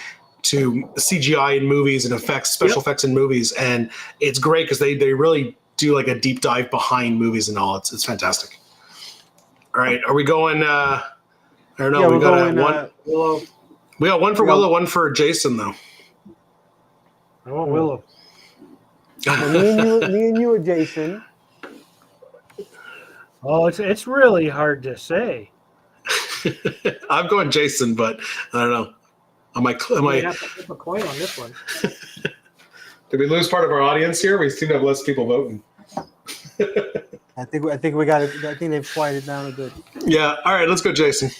CGI in movies and effects, special effects in movies, and it's great because they really do like a deep dive behind movies and all. It's fantastic. All right, are we going? I don't know.
Yeah,
we
we're
got
going,
one.
Willow.
We got one for Willow, one for Jason, though.
I want Willow.
me and you are Jason.
Oh, it's really hard to say.
I'm going Jason, but I don't know. Am
We
I?
have to flip a coin on this one.
Did we lose part of our audience here? We seem to have less people voting.
I think we got it. I think they've quieted down a bit.
Yeah. All right. Let's go, Jason.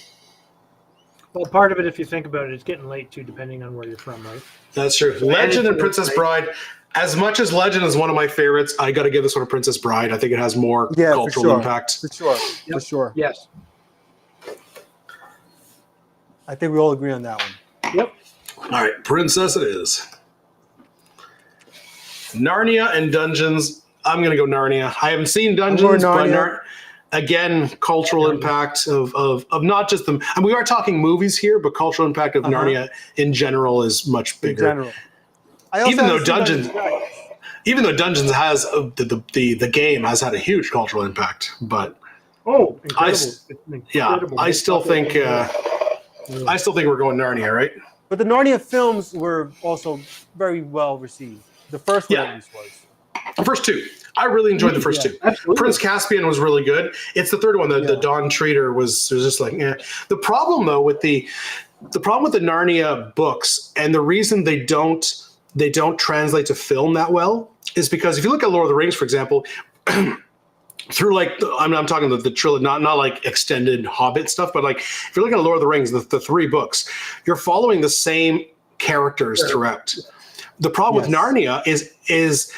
Well, part of it, if you think about it, it's getting late too, depending on where you're from, right?
That's true. Legend and Princess Bride. As much as Legend is one of my favorites, I got to give this one to Princess Bride. I think it has more cultural impact.
For sure.
Yep.
For sure.
Yes.
I think we all agree on that one.
Yep.
All right, Princess it is. Narnia and Dungeons. I'm going to go Narnia. I haven't seen Dungeons, but again, cultural impact of not just them. And we are talking movies here, but cultural impact of Narnia in general is much bigger.
In general. I also
Even though
haven't seen
Dungeons has the game has had a huge cultural impact, but
Oh, incredible.
I still think we're going Narnia, right?
But the Narnia films were also very well received. The first one at least was.
The first two. I really enjoyed the first two.
Absolutely.
Prince Caspian was really good. It's the third one. The Dawn Treader was just like, eh. The problem though with the Narnia books, and the reason they don't they don't translate to film that well is because if you look at Lord of the Rings, for example, through like I'm talking the trilogy, not like extended Hobbit stuff, but like if you're looking at Lord of the Rings, the 3 books, you're following the same characters throughout. The problem with Narnia is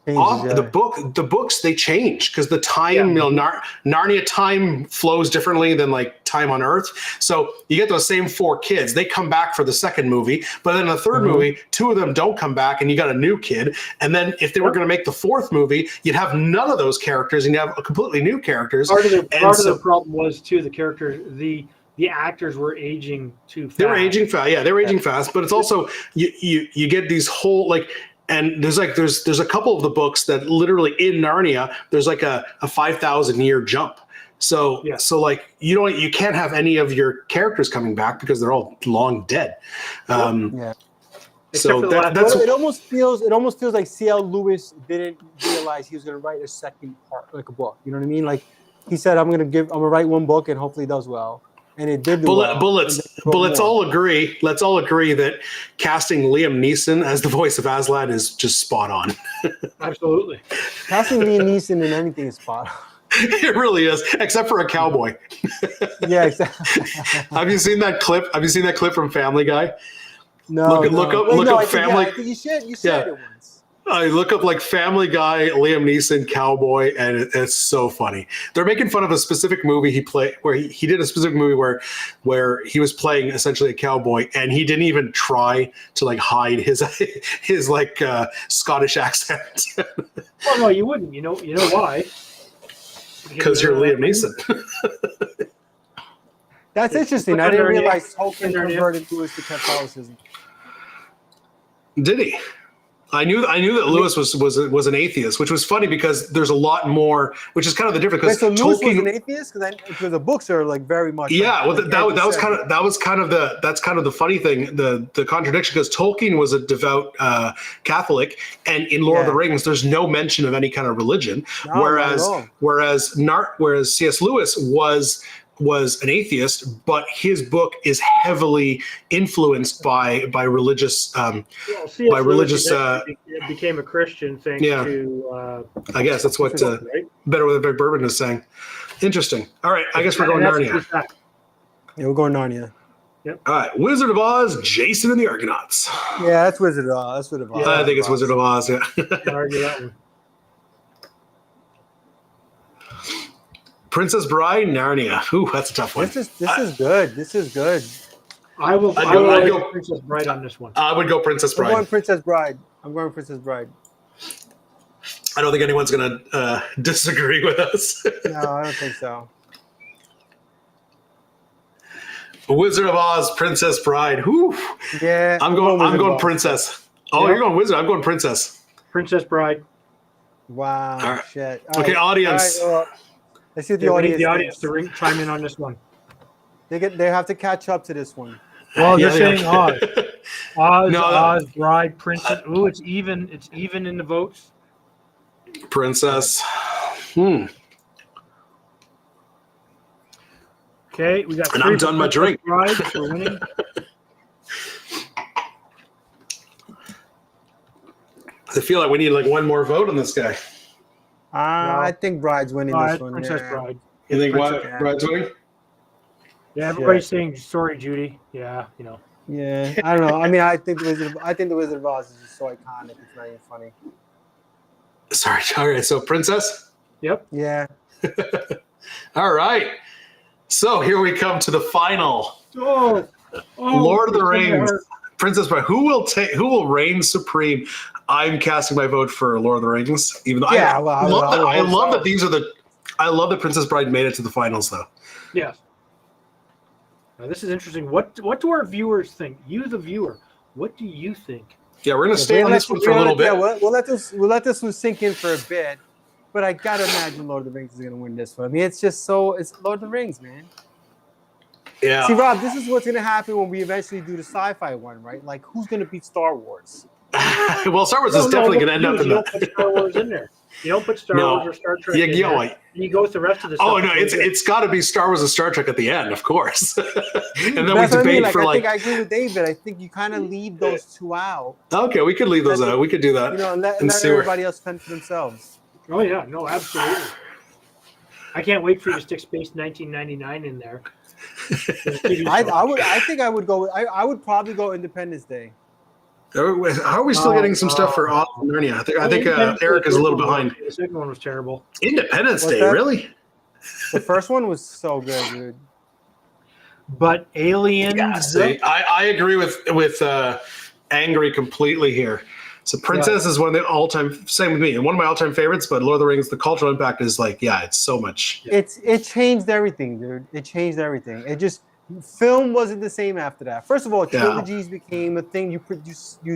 the books they change because the time, Narnia time flows differently than like time on Earth. So you get those same 4 kids. They come back for the second movie, but then in the third movie, 2 of them don't come back, and you got a new kid. And then if they were going to make the 4th movie, you'd have none of those characters, and you have a completely new characters.
Part of the problem was too the characters, the actors were aging too fast.
They were aging fast. Yeah, they were aging fast. But it's also you get these whole like. And there's a couple of the books that literally in Narnia, there's like a 5,000 year jump. So like you can't have any of your characters coming back because they're all long dead. So that's
it almost feels like C.L. Lewis didn't realize he was going to write a second part, like a book. You know what I mean? Like he said, I'm going to write one book and hopefully it does well. And it did do well.
But let's all agree that casting Liam Neeson as the voice of Aslan is just spot on.
Absolutely.
Casting Liam Neeson in anything is spot on.
It really is, except for a cowboy.
Yeah, exactly.
Have you seen that clip? Have you seen that clip from Family Guy?
No.
Look up Family.
I think you shared it once.
I look up like Family Guy, Liam Neeson, cowboy, and it's so funny. They're making fun of a specific movie he played, where he did a specific movie where he was playing essentially a cowboy, and he didn't even try to like hide his like Scottish accent.
Well, no, you wouldn't. You know why?
Because you're Liam Neeson.
That's interesting. I didn't realize Tolkien converted Lewis to Catholicism.
Did he? I knew that Lewis was an atheist, which was funny because there's a lot more, which is kind of the difference.
Wait, so Lewis was an atheist because the books are like very much.
Yeah, well, that's kind of the funny thing, the contradiction, because Tolkien was a devout Catholic, and in Lord of the Rings, there's no mention of any kind of religion, whereas C.S. Lewis was an atheist, but his book is heavily influenced by religious
became a Christian thanks to
I guess that's what Better with Vic Bourbon is saying. Interesting. All right, I guess we're going Narnia.
Yeah, we're going Narnia.
Yep.
All right, Wizard of Oz, Jason and the Argonauts.
Yeah, that's Wizard of Oz.
Yeah, I think it's Wizard of Oz. Yeah.
Argue that one.
Princess Bride, Narnia. Ooh, that's a tough one.
This is good. This is good.
I would go Princess Bride on this one.
I would go Princess Bride.
I'm going Princess Bride.
I don't think anyone's going to disagree with us.
No, I don't think so.
Wizard of Oz, Princess Bride. Whew.
Yeah,
I'm going Princess. Oh, you're going Wizard. I'm going Princess.
Princess Bride.
Wow.
All right.
Shit.
All okay, audience.
All right, let's see what the audience
to chime in on this one.
They have to catch up to this one.
Well, they're saying Oz. Oz, Bride, Princess. Ooh, it's even. It's even in the votes.
Princess.
Okay, we got.
And I'm done my drink.
Bride for winning.
I feel like we need like one more vote on this guy.
I think Bride's winning this one.
Princess Bride.
You think Bride's winning?
Yeah, everybody's saying sorry, Judy. Yeah, you know.
Yeah, I don't know. I mean, I think the Wizard of Oz is just so iconic. It's not even funny.
Sorry. All right. So Princess.
Yep.
Yeah.
All right. So here we come to the final. Lord of the Rings, Princess Bride. Who will reign supreme? I'm casting my vote for Lord of the Rings, even though I love that Princess Bride made it to the finals, though.
Yes. Now, this is interesting. What do our viewers think? You, the viewer, what do you think?
Yeah, we're gonna stay on this one for a little bit.
Yeah, we'll let this one sink in for a bit. But I gotta imagine Lord of the Rings is gonna win this one. I mean, it's Lord of the Rings, man.
Yeah.
See, Rob, this is what's gonna happen when we eventually do the sci-fi one, right? Like, who's gonna beat Star Wars?
Well, Star Wars is definitely going to end up in
You don't put Star Wars in there. You don't put Star
No.
Wars or Star Trek
Yeah,
in
you know
there.
what?
You go with the rest of the stuff.
Oh no, it's got to be Star Wars and Star Trek at the end, of course. And then we
That's what I
debate
mean.
for
I think I agree with David. I think you kind of leave those two out,
Okay, we could leave those out. We could do that.
and let
see where-
everybody else fend for themselves.
Oh yeah, no, absolutely. I can't wait for you to stick Space 1999 in there.
I think I would go. I would probably go Independence Day.
How are we still getting some stuff for Autumn and Narnia? I think Eric is a little behind.
The second one was terrible.
Independence
What's
Day,
that?
really?
The first one was so good, dude.
But Aliens.
Yeah, see, I agree with Angry completely here. So Princess is one of the all-time, same with me, and one of my all-time favorites, but Lord of the Rings, the cultural impact is it's so much.
It changed everything, dude. It changed everything. It just film wasn't the same after that. First of all, trilogies became a thing you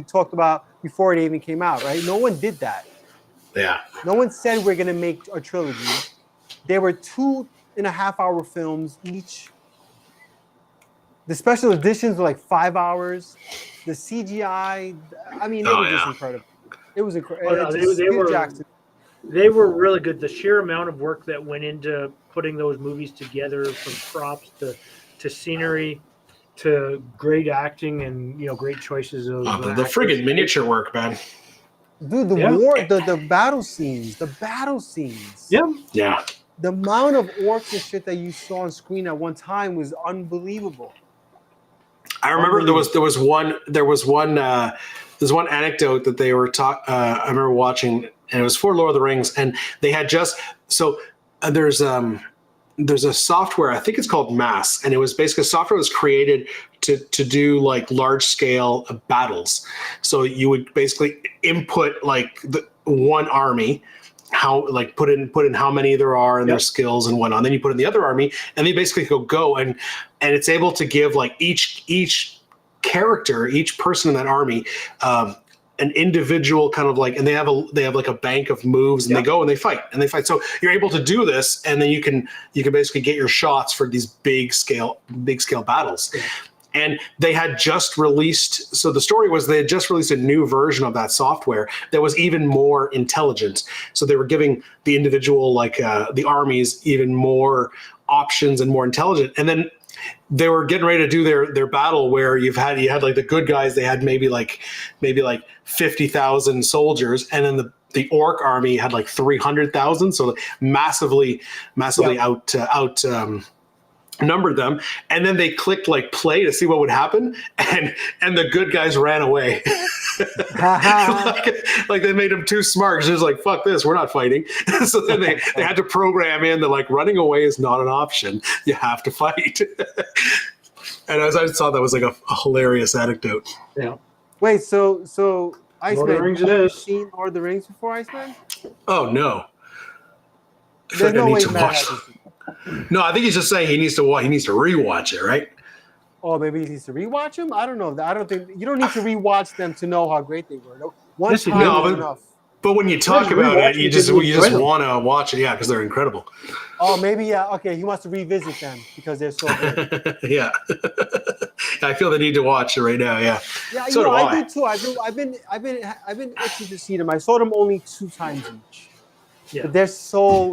talked about before it even came out, right? No one did that.
Yeah.
No one said we're gonna make a trilogy. There were 2.5-hour films each. The special editions were like 5 hours. The CGI, I mean, it was just incredible. It was incredible.
They were really good. The sheer amount of work that went into putting those movies together, from props to scenery to great acting and great choices of
the friggin' miniature work, man.
Dude, the battle scenes.
Yeah.
The amount of orcs and shit that you saw on screen at one time was unbelievable.
I remember there's one anecdote that they were I remember watching, and it was for Lord of the Rings, and they had there's a software, I think it's called Mass, and it was basically software that was created to do like large scale battles. So you would basically input like the one army, put in how many there are and their skills and whatnot. Then you put in the other army, and they basically go and it's able to give like each character, each person in that army, an individual kind of like, and they have like a bank of moves, and they go and they fight. So you're able to do this, and then you can basically get your shots for these big scale battles. Yeah. And they had just released, so the story was they had just released a new version of that software that was even more intelligent. So they were giving the individual, the armies, even more options and more intelligent. And then they were getting ready to do their battle where you had like the good guys, they had maybe like 50,000 soldiers, and then the orc army had like 300,000, so massively numbered them. And then they clicked like play to see what would happen, and the good guys ran away. like they made them too smart. Just like, fuck this, we're not fighting. So then they had to program in that like running away is not an option. You have to fight. And I just thought that was like a hilarious anecdote.
Yeah.
Wait, so Iceman,
Lord of the Rings
have
it
you
is.
seen Lord of the Rings before, Iceman?
Oh no. I
There's
feel like I
no
need
way
to
Matt
watch
hasn't seen it.
No, I think he's just saying he needs to rewatch it, right?
Oh, maybe he needs to rewatch them? I don't know. I don't think you don't need to rewatch them to know how great they were. One
Yes, you
time
do.
is enough.
But when you talk
Just
about
rewatch
it, you
it,
just
you enjoy them.
want to watch it, because they're incredible.
Oh, maybe okay. He wants to revisit them because they're so good.
Yeah. I feel the need to watch it right now. Yeah.
Yeah,
So do
I do too. I've been itching to see them. I saw them only 2 times each.
Yeah.
But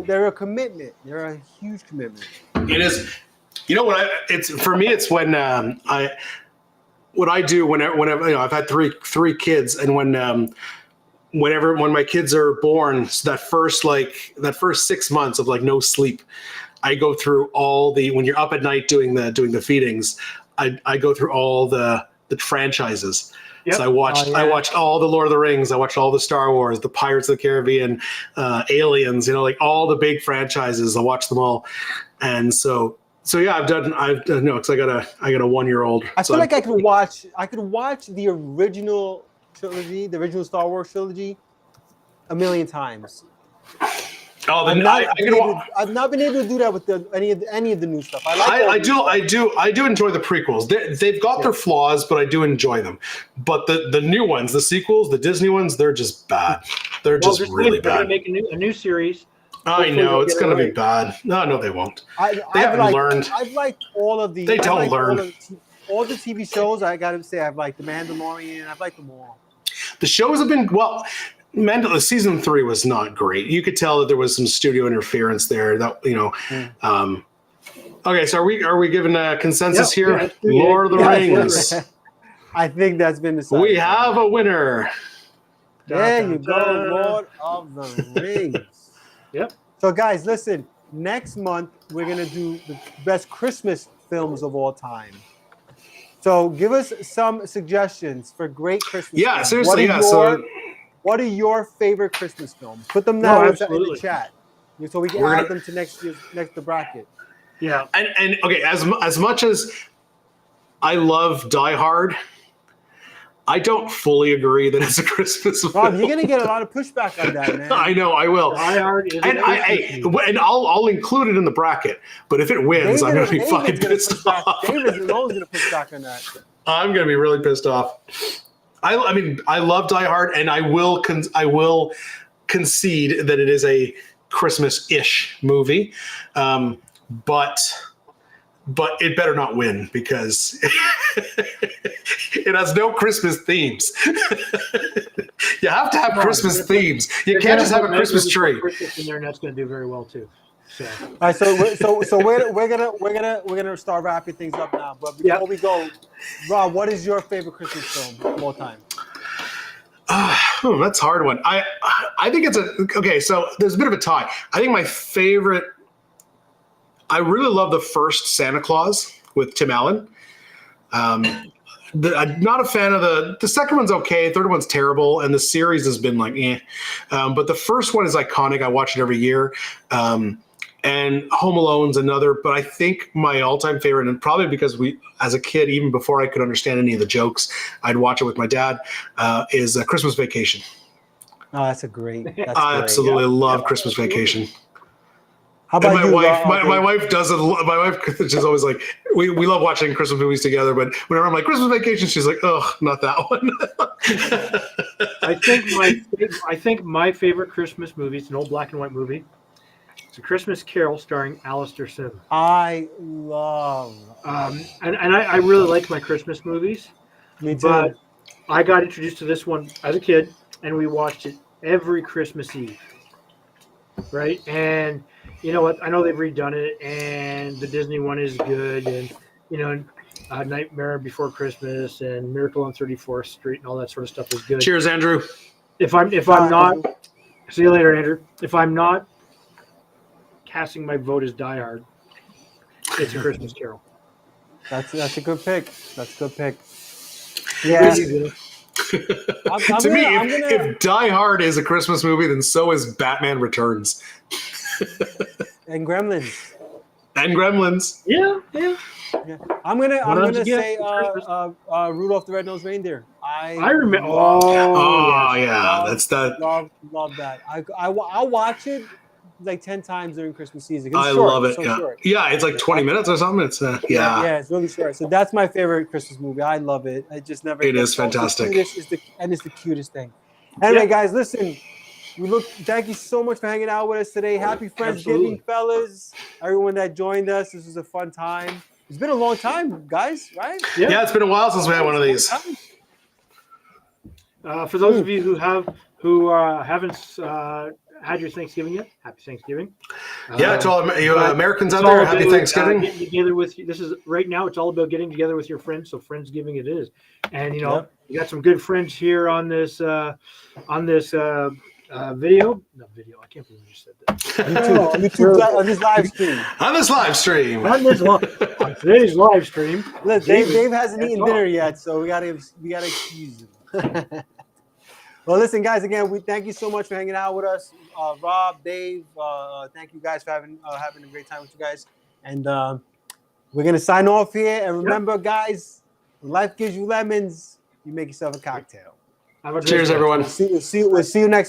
they're a commitment. They're a huge commitment.
It is. You know what? For me, it's when what I do whenever I've had three kids, and when my kids are born, so that first 6 months of like no sleep, I go through when you're up at night doing the feedings, I go through all the franchises.
Yep.
So I watched all the Lord of the Rings, I watched all the Star Wars, the Pirates of the Caribbean, Aliens, like all the big franchises. I watched them all, and so yeah, I've done because I got a 1-year-old.
I feel like I could watch the original trilogy, the original Star Wars trilogy, a million times.
Oh,
I've not been able to do that with any of the new stuff.
I do enjoy the prequels. They've got their flaws, but I do enjoy them. But the new ones, the sequels, the Disney ones, they're just bad. They're just really bad.
They're going to make a new series.
I know it's going to be bad. No, they won't. They haven't learned.
I've liked all of the.
They don't learn.
All the TV shows. I got to say, I've liked The Mandalorian. I've liked them all.
The shows have been season 3 was not great. You could tell that there was some studio interference there. That okay, so are we giving a consensus here?
Yeah,
Lord of the Rings.
I think that's been decided.
We have a winner.
There you go, Lord of the Rings.
Yep.
So, guys, listen. Next month we're gonna do the best Christmas films of all time. So, give us some suggestions for great Christmas.
Yeah,
films.
seriously.
What are your favorite Christmas films? Put them down in the chat, so we can add them to next bracket.
Yeah.
And okay, as much as I love Die Hard, I don't fully agree that it's a Christmas film.
Rob, you're gonna get a lot of pushback on that, man.
I know, I will.
Die Hard is
and I'll include it in the bracket. But if it wins, I'm gonna be fucking pissed off.
David is always gonna push back on that.
I'm gonna be really pissed off. I mean, I love Die Hard, and I will concede that it is a Christmas-ish movie, but it better not win because it has no Christmas themes. You have to have Christmas themes. You can't just have a Christmas tree.
Christmas in there, and that's going to do very well too. So.
All right, so we're gonna start wrapping things up now. But before we go, Rob, what is your favorite Christmas film of all time?
That's a hard one. I think it's okay. So there's a bit of a tie. I think my favorite. I really love the first Santa Claus with Tim Allen. I'm not a fan of the second one's okay. Third one's terrible, and the series has been like eh. But the first one is iconic. I watch it every year. And Home Alone's another, but I think my all-time favorite, and probably because as a kid, even before I could understand any of the jokes, I'd watch it with my dad, is Christmas Vacation.
Oh, that's great.
I absolutely love Christmas Vacation.
How about
and
you,
my wife does it. My wife, she's always like, we love watching Christmas movies together, but whenever I'm like, Christmas Vacation, she's like, oh, not that one.
I think my favorite Christmas movie, it's an old black and white movie. It's A Christmas Carol starring Alistair Sim.
I love.
And I really like my Christmas movies.
Me too.
But I got introduced to this one as a kid, and we watched it every Christmas Eve. Right? And you know what? I know they've redone it, and the Disney one is good, and Nightmare Before Christmas and Miracle on 34th Street and all that sort of stuff is good.
Cheers, Andrew.
If I'm not, see you later, Andrew. If I'm not casting my vote as Die Hard, it's A Christmas Carol.
That's a good pick. That's a good pick. Yeah.
To me, if Die Hard is a Christmas movie, then so is Batman Returns.
And Gremlins.
Yeah.
I'm gonna say Rudolph the Red-Nosed Reindeer. I
remember.
That's that.
Love that. I'll watch it like 10 times during Christmas season.
I love it. Yeah, it's like 20 minutes or something. It's
yeah, it's really short. So that's my favorite Christmas movie. I love it. I just never.
It is fantastic.
It's the cutest thing. Anyway, guys, listen. Thank you so much for hanging out with us today. Happy Friendsgiving, fellas. Everyone that joined us. This was a fun time. It's been a long time, guys, right?
Yeah, it's been a while since we had one of these.
For those of you who haven't had your Thanksgiving yet, happy Thanksgiving.
Yeah, to all you Americans out there, happy Thanksgiving.
Getting together with you. This is right now. It's all about getting together with your friends. So Friendsgiving it is, and you got some good friends here on this video. No video. I can't believe you said that.
YouTube, on this live stream.
On
today's live stream.
Look, Dave hasn't eaten dinner yet, so we gotta excuse him. Well, listen, guys. Again, we thank you so much for hanging out with us, Rob, Dave. Thank you guys for having a great time with you guys. And we're gonna sign off here. And remember, guys, when life gives you lemons, you make yourself a cocktail.
Cheers, everyone.
We'll see you next.